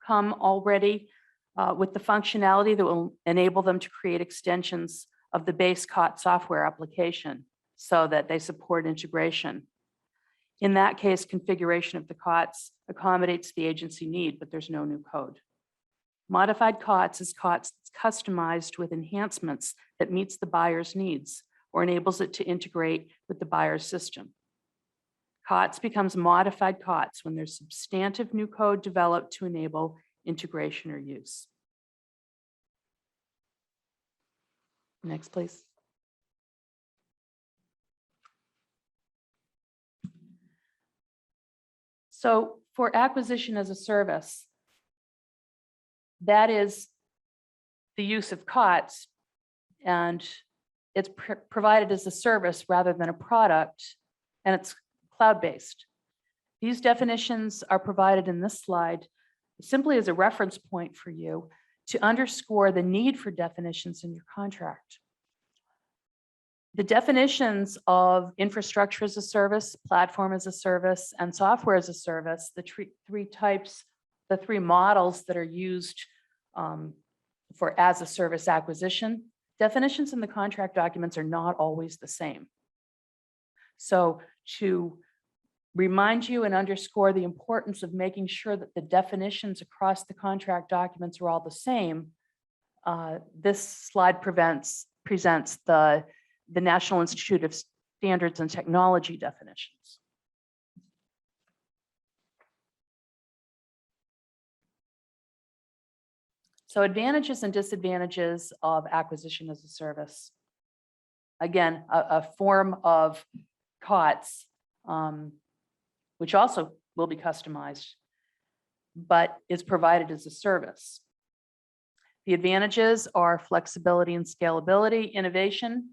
come already with the functionality that will enable them to create extensions of the base COT software application so that they support integration. In that case, configuration of the COTS accommodates the agency need, but there's no new code. Modified COTS is COTS that's customized with enhancements that meets the buyer's needs or enables it to integrate with the buyer's system. COTS becomes modified COTS when there's substantive new code developed to enable integration or use. Next, please. So for acquisition as a service, that is the use of COTS, and it's provided as a service rather than a product, and it's cloud-based. These definitions are provided in this slide simply as a reference point for you to underscore the need for definitions in your contract. The definitions of infrastructure as a service, platform as a service, and software as a service, the three types, the three models that are used for as a service acquisition, definitions in the contract documents are not always the same. So to remind you and underscore the importance of making sure that the definitions across the contract documents are all the same, this slide presents the National Institute of Standards and Technology definitions. So advantages and disadvantages of acquisition as a service. Again, a form of COTS, which also will be customized, but is provided as a service. The advantages are flexibility and scalability, innovation,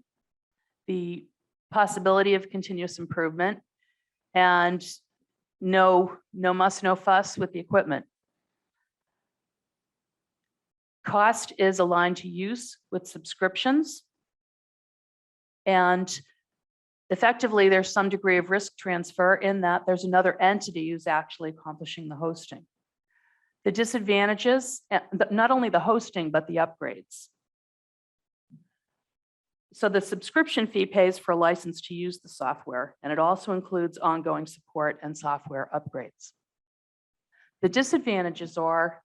the possibility of continuous improvement, and no muss, no fuss with the equipment. Cost is aligned to use with subscriptions, And effectively, there's some degree of risk transfer in that there's another entity who's actually accomplishing the hosting. The disadvantages, not only the hosting, but the upgrades. So the subscription fee pays for a license to use the software, and it also includes ongoing support and software upgrades. The disadvantages are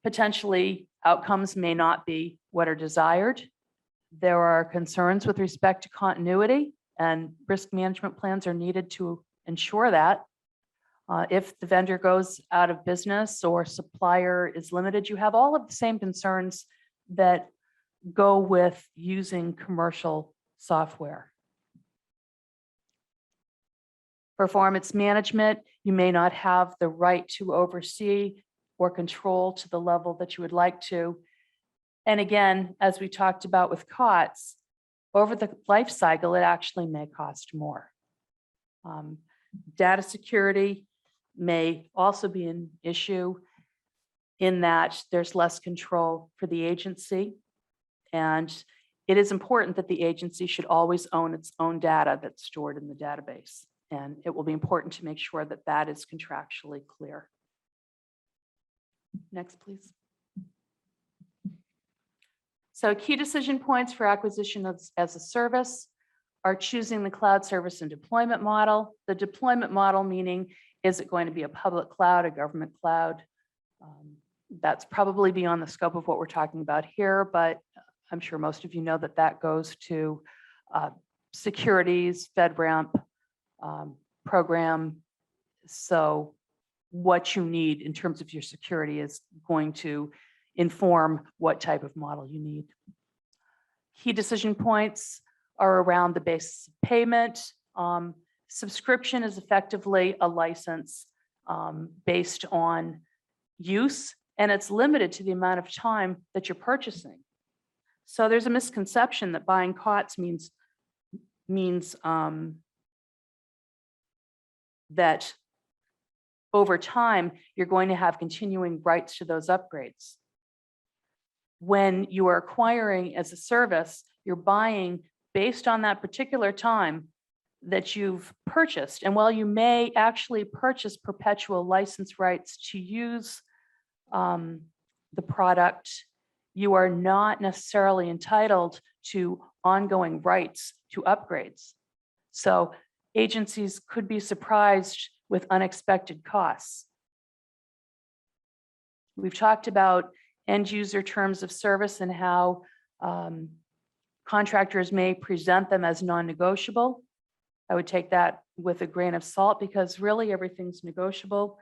potentially outcomes may not be what are desired. There are concerns with respect to continuity, and risk management plans are needed to ensure that. If the vendor goes out of business or supplier is limited, you have all of the same concerns that go with using commercial software. Performance management, you may not have the right to oversee or control to the level that you would like to. And again, as we talked about with COTS, over the life cycle, it actually may cost more. Data security may also be an issue in that there's less control for the agency. And it is important that the agency should always own its own data that's stored in the database. And it will be important to make sure that that is contractually clear. Next, please. So key decision points for acquisition as a service are choosing the cloud service and deployment model. The deployment model meaning, is it going to be a public cloud, a government cloud? That's probably beyond the scope of what we're talking about here, but I'm sure most of you know that that goes to securities, FedRAMP program. So what you need in terms of your security is going to inform what type of model you need. Key decision points are around the basis of payment. Subscription is effectively a license based on use, and it's limited to the amount of time that you're purchasing. So there's a misconception that buying COTS means that over time, you're going to have continuing rights to those upgrades. When you are acquiring as a service, you're buying based on that particular time that you've purchased. And while you may actually purchase perpetual license rights to use the product, you are not necessarily entitled to ongoing rights to upgrades. So agencies could be surprised with unexpected costs. We've talked about end user terms of service and how contractors may present them as non-negotiable. I would take that with a grain of salt because really everything's negotiable.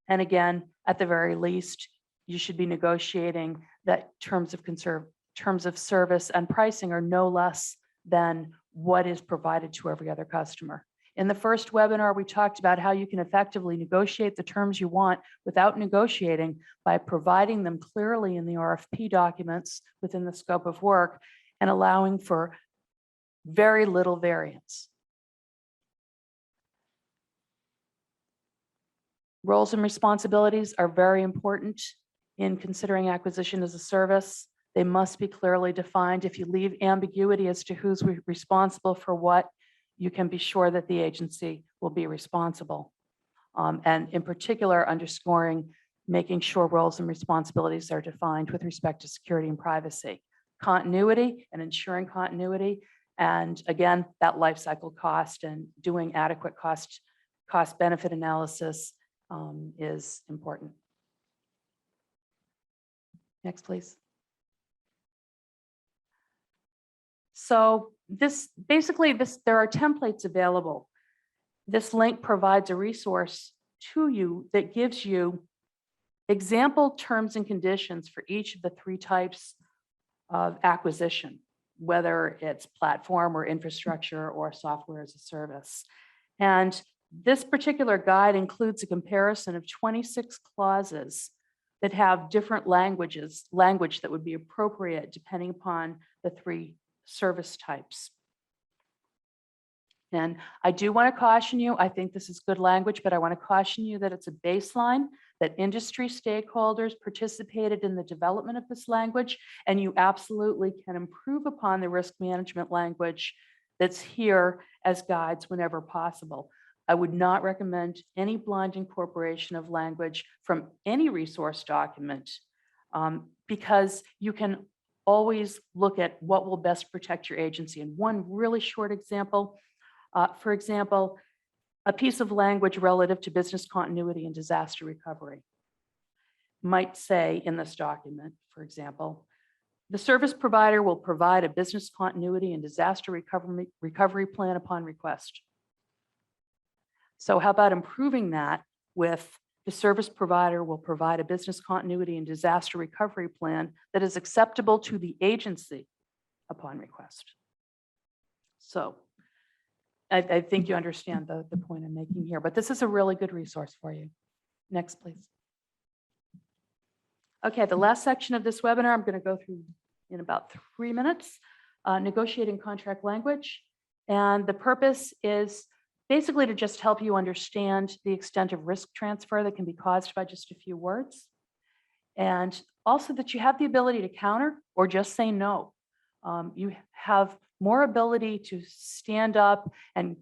And again, at the very least, you should be negotiating that terms of service and pricing are no less than what is provided to every other customer. In the first webinar, we talked about how you can effectively negotiate the terms you want without negotiating by providing them clearly in the RFP documents within the scope of work and allowing for very little variance. Roles and responsibilities are very important in considering acquisition as a service. They must be clearly defined. If you leave ambiguity as to who's responsible for what, you can be sure that the agency will be responsible. And in particular, underscoring making sure roles and responsibilities are defined with respect to security and privacy. Continuity and ensuring continuity. And again, that life cycle cost and doing adequate cost benefit analysis is important. Next, please. So there are templates available. This link provides a resource to you that gives you example terms and conditions for each of the three types of acquisition, whether it's platform or infrastructure or software as a service. And this particular guide includes a comparison of 26 clauses that have different language that would be appropriate depending upon the three service types. And I do want to caution you, I think this is good language, but I want to caution you that it's a baseline that industry stakeholders participated in the development of this language, and you absolutely can improve upon the risk management language that's here as guides whenever possible. I would not recommend any blind incorporation of language from any resource document because you can always look at what will best protect your agency. And one really short example, for example, a piece of language relative to business continuity and disaster recovery might say in this document, for example, the service provider will provide a business continuity and disaster recovery plan upon request. So how about improving that with the service provider will provide a business continuity and disaster recovery plan that is acceptable to the agency upon request. So I think you understand the point I'm making here, but this is a really good resource for you. Next, please. Okay, the last section of this webinar, I'm going to go through in about 3 minutes, negotiating contract language. And the purpose is basically to just help you understand the extent of risk transfer that can be caused by just a few words. And also that you have the ability to counter or just say no. You have more ability to stand up and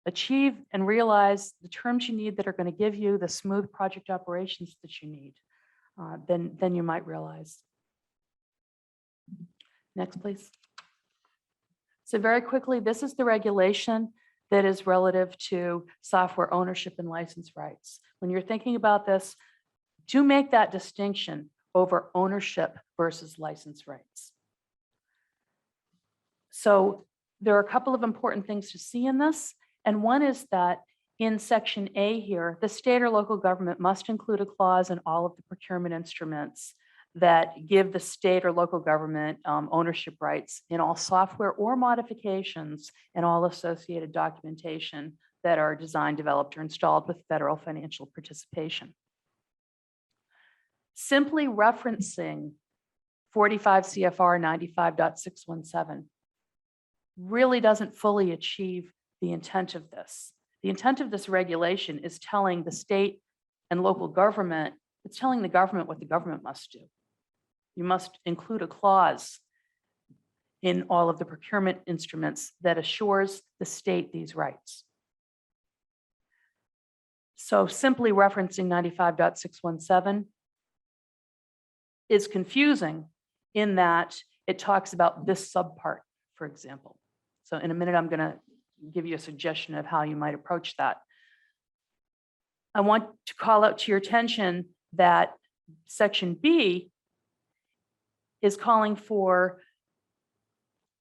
achieve and realize the terms you need that are going to give you the smooth project operations that you need than you might realize. Next, please. So very quickly, this is the regulation that is relative to software ownership and license rights. When you're thinking about this, do make that distinction over ownership versus license rights. So there are a couple of important things to see in this. And one is that in section A here, the state or local government must include a clause in all of the procurement instruments that give the state or local government ownership rights in all software or modifications and all associated documentation that are designed, developed, or installed with federal financial participation. Simply referencing 45 CFR 95.617 really doesn't fully achieve the intent of this. The intent of this regulation is telling the state and local government, it's telling the government what the government must do. You must include a clause in all of the procurement instruments that assures the state these rights. So simply referencing 95.617 is confusing in that it talks about this subpart, for example. So in a minute, I'm going to give you a suggestion of how you might approach that. I want to call out to your attention that section B is calling for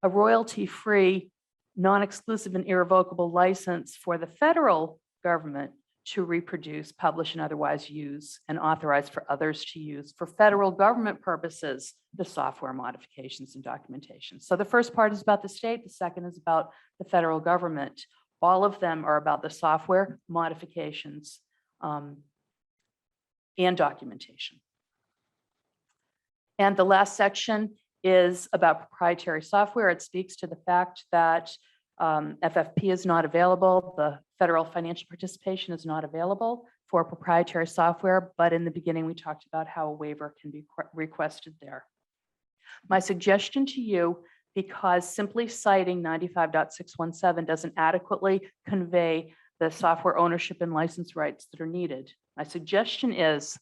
a royalty-free, non-exclusive and irrevocable license for the federal government to reproduce, publish, and otherwise use, and authorize for others to use for federal government purposes, the software modifications and documentation. So the first part is about the state, the second is about the federal government. All of them are about the software modifications and documentation. And the last section is about proprietary software. It speaks to the fact that FFP is not available. The federal financial participation is not available for proprietary software, but in the beginning, we talked about how a waiver can be requested there. My suggestion to you, because simply citing 95.617 doesn't adequately convey the software ownership and license rights that are needed, my suggestion is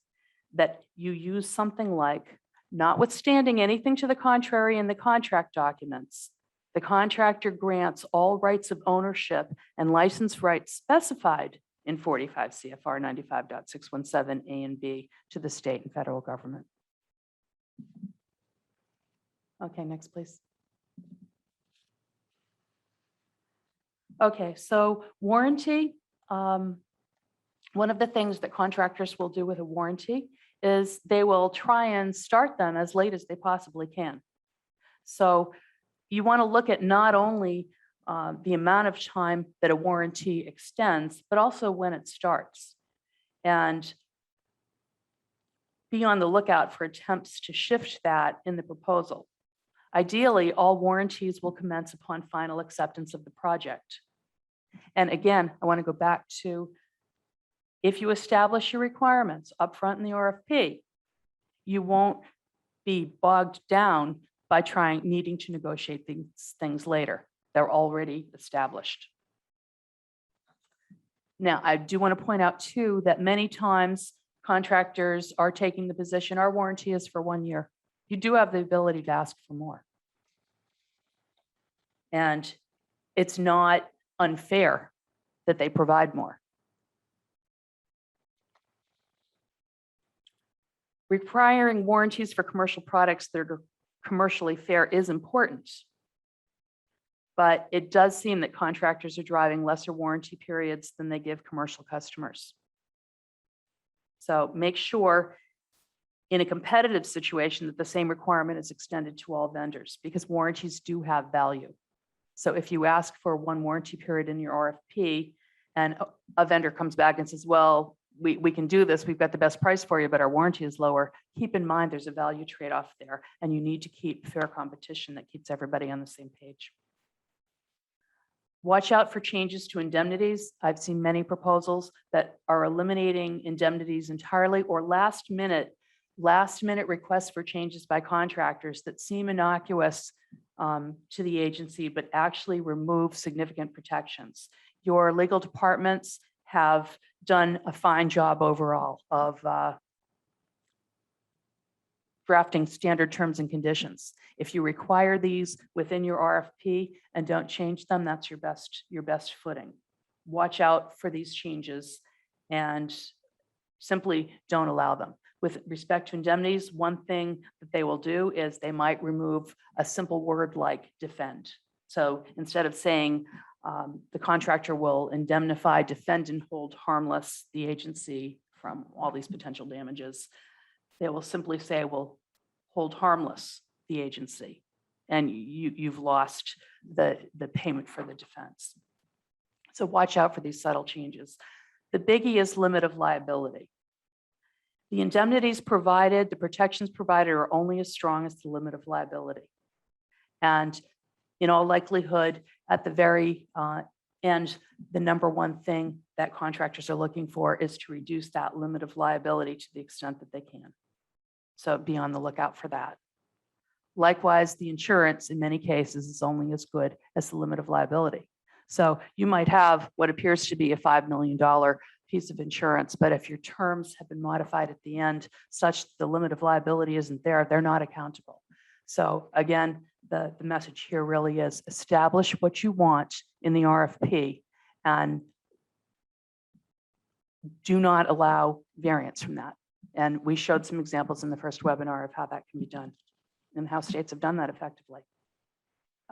that you use something like, notwithstanding anything to the contrary in the contract documents, the contractor grants all rights of ownership and license rights specified in 45 CFR 95.617 A and B to the state and federal government. Okay, next, please. Okay, so warranty. One of the things that contractors will do with a warranty is they will try and start them as late as they possibly can. So you want to look at not only the amount of time that a warranty extends, but also when it starts. And be on the lookout for attempts to shift that in the proposal. Ideally, all warranties will commence upon final acceptance of the project. And again, I want to go back to If you establish your requirements upfront in the RFP, you won't be bogged down by needing to negotiate these things later. They're already established. Now, I do want to point out too, that many times contractors are taking the position, our warranty is for 1 year. You do have the ability to ask for more. And it's not unfair that they provide more. Requiring warranties for commercial products that are commercially fair is important. But it does seem that contractors are driving lesser warranty periods than they give commercial customers. So make sure in a competitive situation that the same requirement is extended to all vendors, because warranties do have value. So if you ask for 1 warranty period in your RFP and a vendor comes back and says, well, we can do this, we've got the best price for you, but our warranty is lower, keep in mind there's a value trade-off there, and you need to keep fair competition that keeps everybody on the same page. Watch out for changes to indemnities. I've seen many proposals that are eliminating indemnities entirely, or last minute requests for changes by contractors that seem innocuous to the agency, but actually remove significant protections. Your legal departments have done a fine job overall of drafting standard terms and conditions. If you require these within your RFP and don't change them, that's your best footing. Watch out for these changes and simply don't allow them. With respect to indemnities, one thing that they will do is they might remove a simple word like defend. So instead of saying the contractor will indemnify, defend, and hold harmless the agency from all these potential damages, they will simply say, will hold harmless the agency, and you've lost the payment for the defense. So watch out for these subtle changes. The biggie is limit of liability. The indemnities provided, the protections provided are only as strong as the limit of liability. And in all likelihood, at the very end, the number one thing that contractors are looking for is to reduce that limit of liability to the extent that they can. So be on the lookout for that. Likewise, the insurance in many cases is only as good as the limit of liability. So you might have what appears to be a $5 million piece of insurance, but if your terms have been modified at the end such that the limit of liability isn't there, they're not accountable. So again, the message here really is establish what you want in the RFP and do not allow variance from that. And we showed some examples in the first webinar of how that can be done and how states have done that effectively.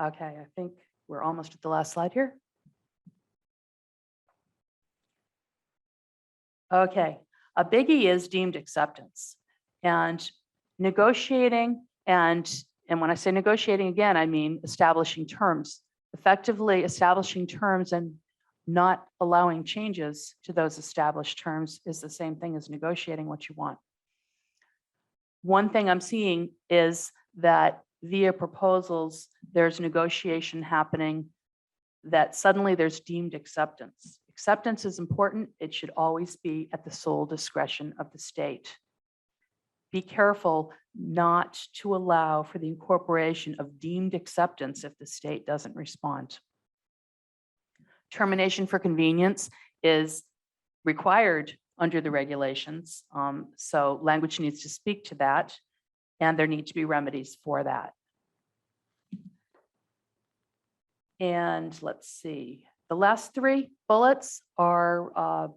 Okay, I think we're almost at the last slide here. Okay, a biggie is deemed acceptance and negotiating. And when I say negotiating again, I mean establishing terms, effectively establishing terms and not allowing changes to those established terms is the same thing as negotiating what you want. One thing I'm seeing is that via proposals, there's negotiation happening that suddenly there's deemed acceptance. Acceptance is important. It should always be at the sole discretion of the state. Be careful not to allow for the incorporation of deemed acceptance if the state doesn't respond. Termination for convenience is required under the regulations. So language needs to speak to that, and there need to be remedies for that. And let's see, the last 3 bullets are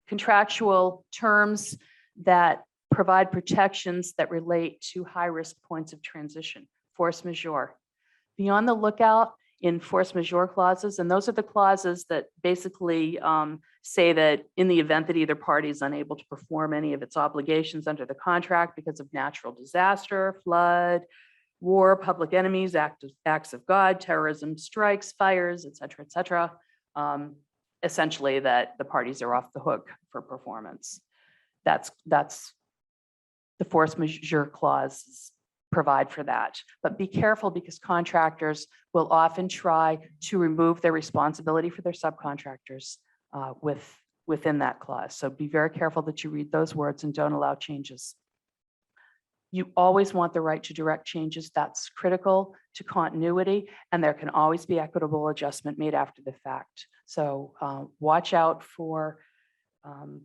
contractual terms that provide protections that relate to high-risk points of transition, force majeure. Be on the lookout in force majeure clauses, and those are the clauses that basically say that in the event that either party is unable to perform any of its obligations under the contract because of natural disaster, flood, war, public enemies, acts of God, terrorism, strikes, fires, et cetera, essentially that the parties are off the hook for performance. That's the force majeure clause provide for that. But be careful because contractors will often try to remove their responsibility for their subcontractors within that clause. So be very careful that you read those words and don't allow changes. You always want the right to direct changes. That's critical to continuity, and there can always be equitable adjustment made after the fact. So watch out for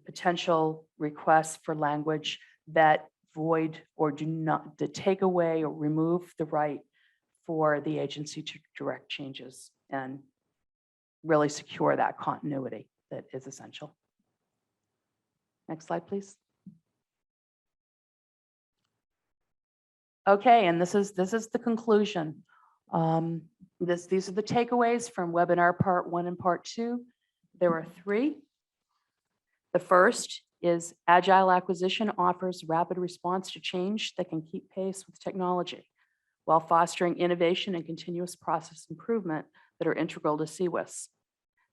potential requests for language that void or do not to take away or remove the right for the agency to direct changes and really secure that continuity that is essential. Next slide, please. Okay, and this is the conclusion. These are the takeaways from webinar part 1 and part 2. There are 3. The first is Agile acquisition offers rapid response to change that can keep pace with technology while fostering innovation and continuous process improvement that are integral to CCWIS.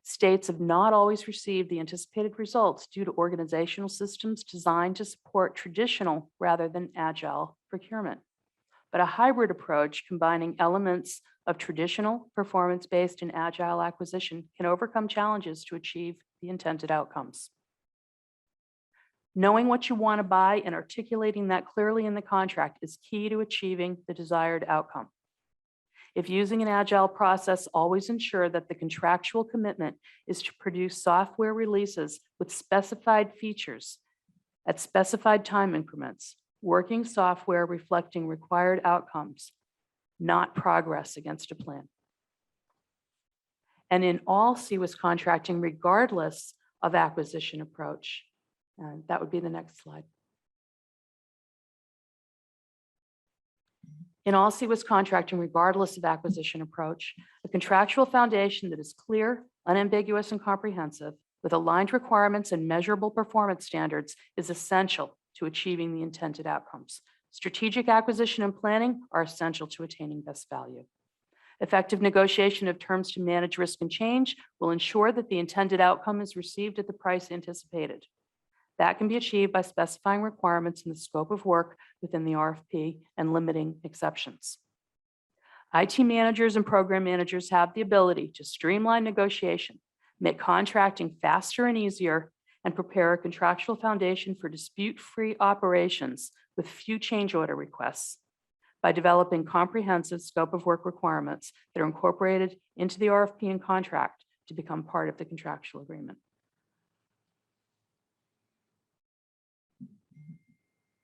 States have not always received the anticipated results due to organizational systems designed to support traditional rather than agile procurement. But a hybrid approach combining elements of traditional, performance-based, and agile acquisition can overcome challenges to achieve the intended outcomes. Knowing what you want to buy and articulating that clearly in the contract is key to achieving the desired outcome. If using an agile process, always ensure that the contractual commitment is to produce software releases with specified features at specified time increments, working software reflecting required outcomes, not progress against a plan. And in all CCWIS contracting, regardless of acquisition approach, and that would be the next slide. In all CCWIS contracting, regardless of acquisition approach, a contractual foundation that is clear, unambiguous, and comprehensive, with aligned requirements and measurable performance standards is essential to achieving the intended outcomes. Strategic acquisition and planning are essential to attaining best value. Effective negotiation of terms to manage risk and change will ensure that the intended outcome is received at the price anticipated. That can be achieved by specifying requirements in the scope of work within the RFP and limiting exceptions. IT managers and program managers have the ability to streamline negotiation, make contracting faster and easier, and prepare a contractual foundation for dispute-free operations with few change order requests by developing comprehensive scope of work requirements that are incorporated into the RFP and contract to become part of the contractual agreement.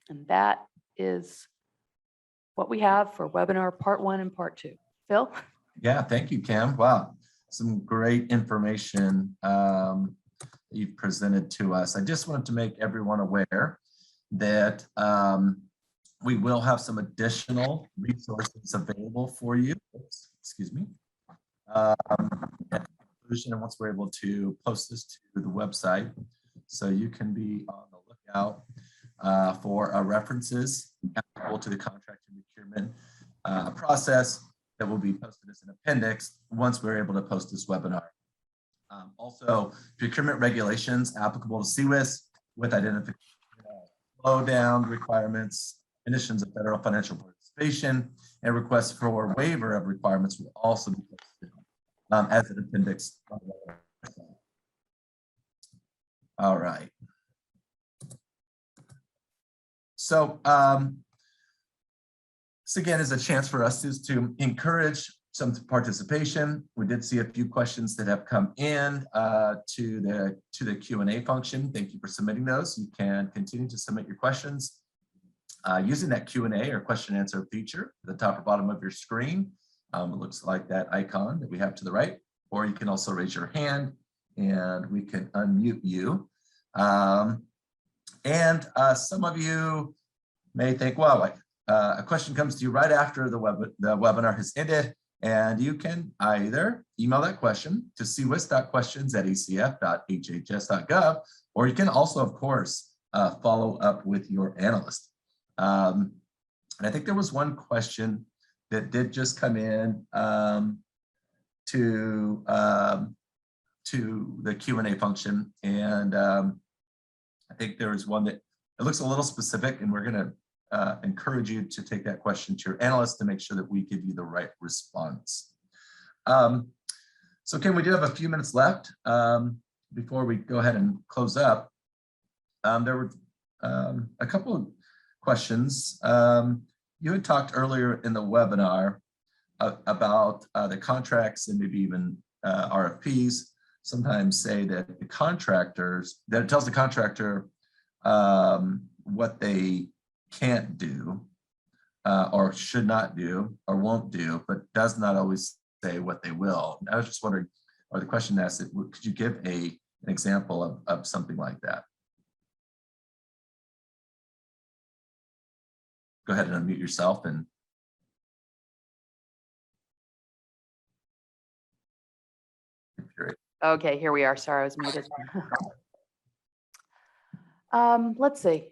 And that is what we have for webinar part 1 and part 2. Phil? Yeah, thank you, Kim. Wow, some great information you've presented to us. I just wanted to make everyone aware that we will have some additional resources available for you. Oops, excuse me. At the conclusion, and once we're able to post this to the website, so you can be on the lookout for references applicable to the contract and procurement process that will be posted as an appendix once we're able to post this webinar. Also, procurement regulations applicable to CCWIS with identification of slowdown requirements, conditions of federal financial participation, and requests for waiver of requirements will also be posted as an appendix. All right. So this again is a chance for us to encourage some participation. We did see a few questions that have come in to the Q&A function. Thank you for submitting those. You can continue to submit your questions using that Q&A or question answer feature at the top or bottom of your screen. It looks like that icon that we have to the right, or you can also raise your hand and we can unmute you. Some of you may think, well, a question comes to you right after the webinar has ended, and you can either email that question to cwis.questions@acf.hhs.gov, or you can also, of course, follow up with your analyst. And I think there was one question that did just come in to the Q&A function, and I think there is one that it looks a little specific, and we're going to encourage you to take that question to your analyst to make sure that we give you the right response. So Kim, we do have a few minutes left. before we go ahead and close up, there were a couple of questions. You had talked earlier in the webinar about the contracts and maybe even RFPs sometimes say that the contractors, that it tells the contractor what they can't do or should not do or won't do, but does not always say what they will. I was just wondering, or the question asked, could you give an example of something like that? Go ahead and unmute yourself and Okay, here we are. Sorry, I was muted. Let's see.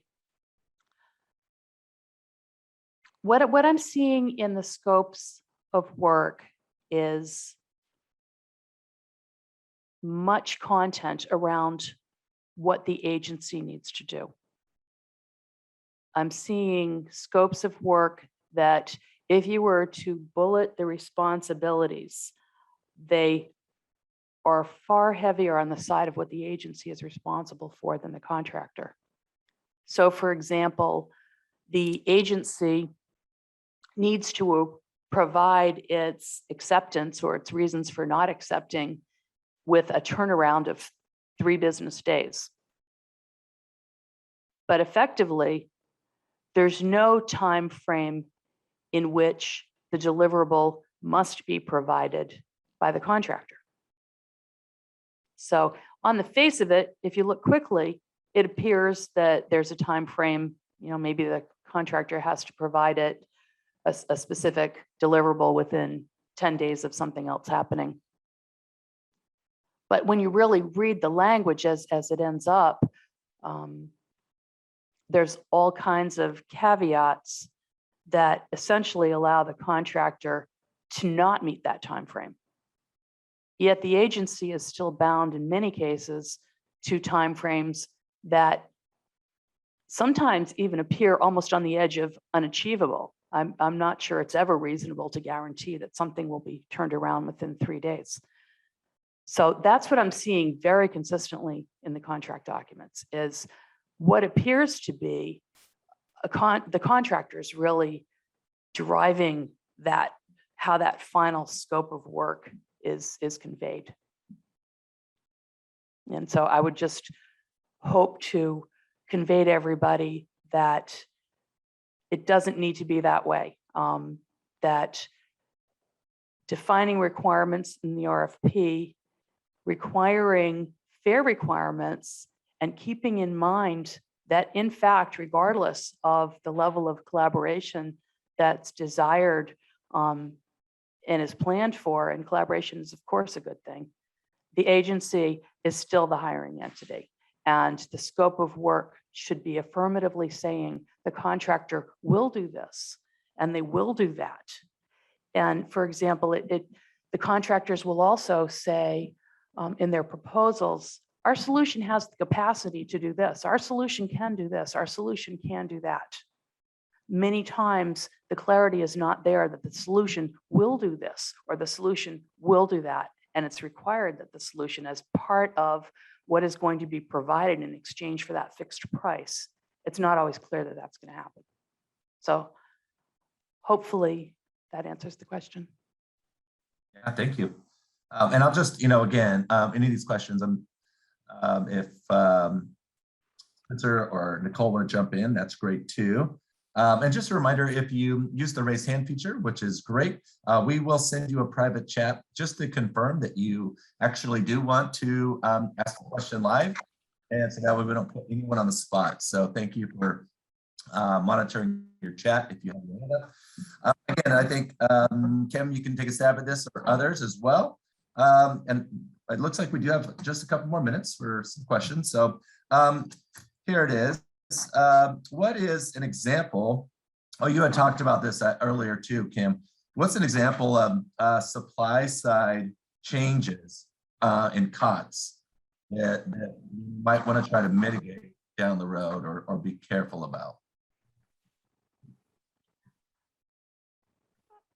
What I'm seeing in the scopes of work is much content around what the agency needs to do. I'm seeing scopes of work that if you were to bullet the responsibilities, they are far heavier on the side of what the agency is responsible for than the contractor. So for example, the agency needs to provide its acceptance or its reasons for not accepting with a turnaround of 3 business days. But effectively, there's no time frame in which the deliverable must be provided by the contractor. So on the face of it, if you look quickly, it appears that there's a time frame, maybe the contractor has to provide it a specific deliverable within 10 days of something else happening. But when you really read the language as it ends up, there's all kinds of caveats that essentially allow the contractor to not meet that time frame. Yet the agency is still bound in many cases to timeframes that sometimes even appear almost on the edge of unachievable. I'm not sure it's ever reasonable to guarantee that something will be turned around within 3 days. So that's what I'm seeing very consistently in the contract documents, is what appears to be the contractors really driving that, how that final scope of work is conveyed. And so I would just hope to convey to everybody that it doesn't need to be that way, that defining requirements in the RFP, requiring fair requirements, and keeping in mind that, in fact, regardless of the level of collaboration that's desired and is planned for, and collaboration is, of course, a good thing, the agency is still the hiring entity. And the scope of work should be affirmatively saying the contractor will do this and they will do that. And for example, the contractors will also say in their proposals, our solution has the capacity to do this. Our solution can do this. Our solution can do that. Many times the clarity is not there that the solution will do this or the solution will do that. And it's required that the solution, as part of what is going to be provided in exchange for that fixed price, it's not always clear that that's going to happen. So hopefully that answers the question. Yeah, thank you. And I'll just, again, any of these questions, if Spencer or Nicole want to jump in, that's great too. And just a reminder, if you use the raise hand feature, which is great, we will send you a private chat just to confirm that you actually do want to ask a question live. And so that way we don't put anyone on the spot. So thank you for monitoring your chat if you have your hand up. Again, I think, Kim, you can take a stab at this, or others as well. And it looks like we do have just a couple more minutes for some questions. So here it is. What is an example? Oh, you had talked about this earlier too, Kim. What's an example of supply side changes in COTS that you might want to try to mitigate down the road or be careful about?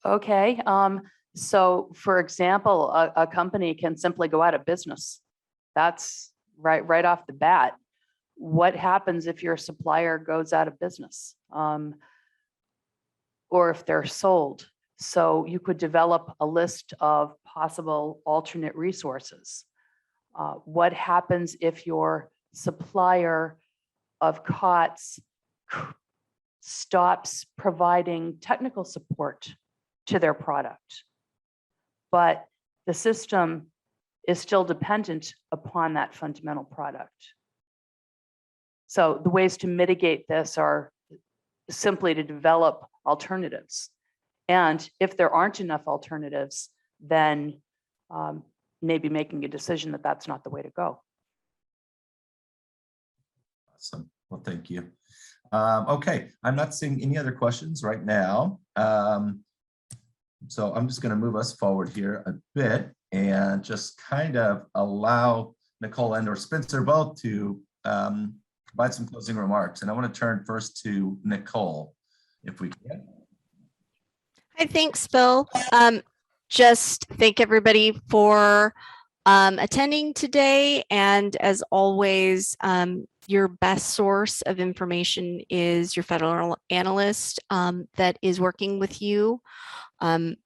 Okay. So for example, a company can simply go out of business. That's right off the bat. What happens if your supplier goes out of business? Or if they're sold? So you could develop a list of possible alternate resources. What happens if your supplier of COTS stops providing technical support to their product, but the system is still dependent upon that fundamental product? So the ways to mitigate this are simply to develop alternatives. And if there aren't enough alternatives, then maybe making a decision that that's not the way to go. Awesome. Well, thank you. Okay, I'm not seeing any other questions right now. So I'm just going to move us forward here a bit and just kind of allow Nicole and or Spencer both to provide some closing remarks. And I want to turn first to Nicole, if we can. Hi, thanks, Bill. Just thank everybody for attending today. And as always, your best source of information is your federal analyst that is working with you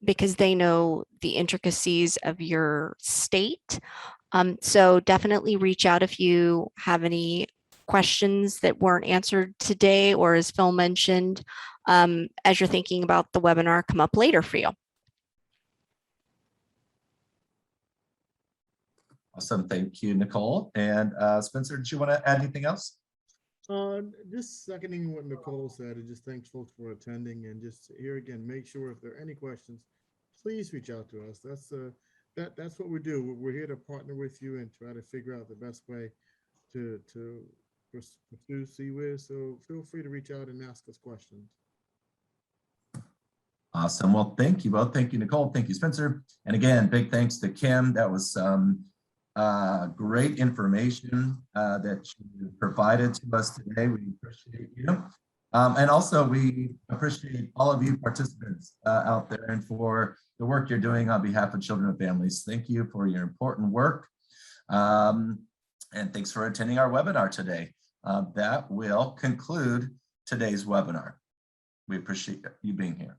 because they know the intricacies of your state. So definitely reach out if you have any questions that weren't answered today, or as Phil mentioned, as you're thinking about the webinar, come up later for you. Awesome. Thank you, Nicole. And Spencer, did you want to add anything else? Just seconding what Nicole said, and just thanks folks for attending. And just here again, make sure if there are any questions, please reach out to us. That's what we do. We're here to partner with you and try to figure out the best way to pursue CCWIS. So feel free to reach out and ask us questions. Awesome. Well, thank you both. Thank you, Nicole. Thank you, Spencer. And again, big thanks to Kim. That was some great information that you provided to us today. We appreciate you. And also we appreciate all of you participants out there and for the work you're doing on behalf of children and families. Thank you for your important work. And thanks for attending our webinar today. That will conclude today's webinar. We appreciate you being here.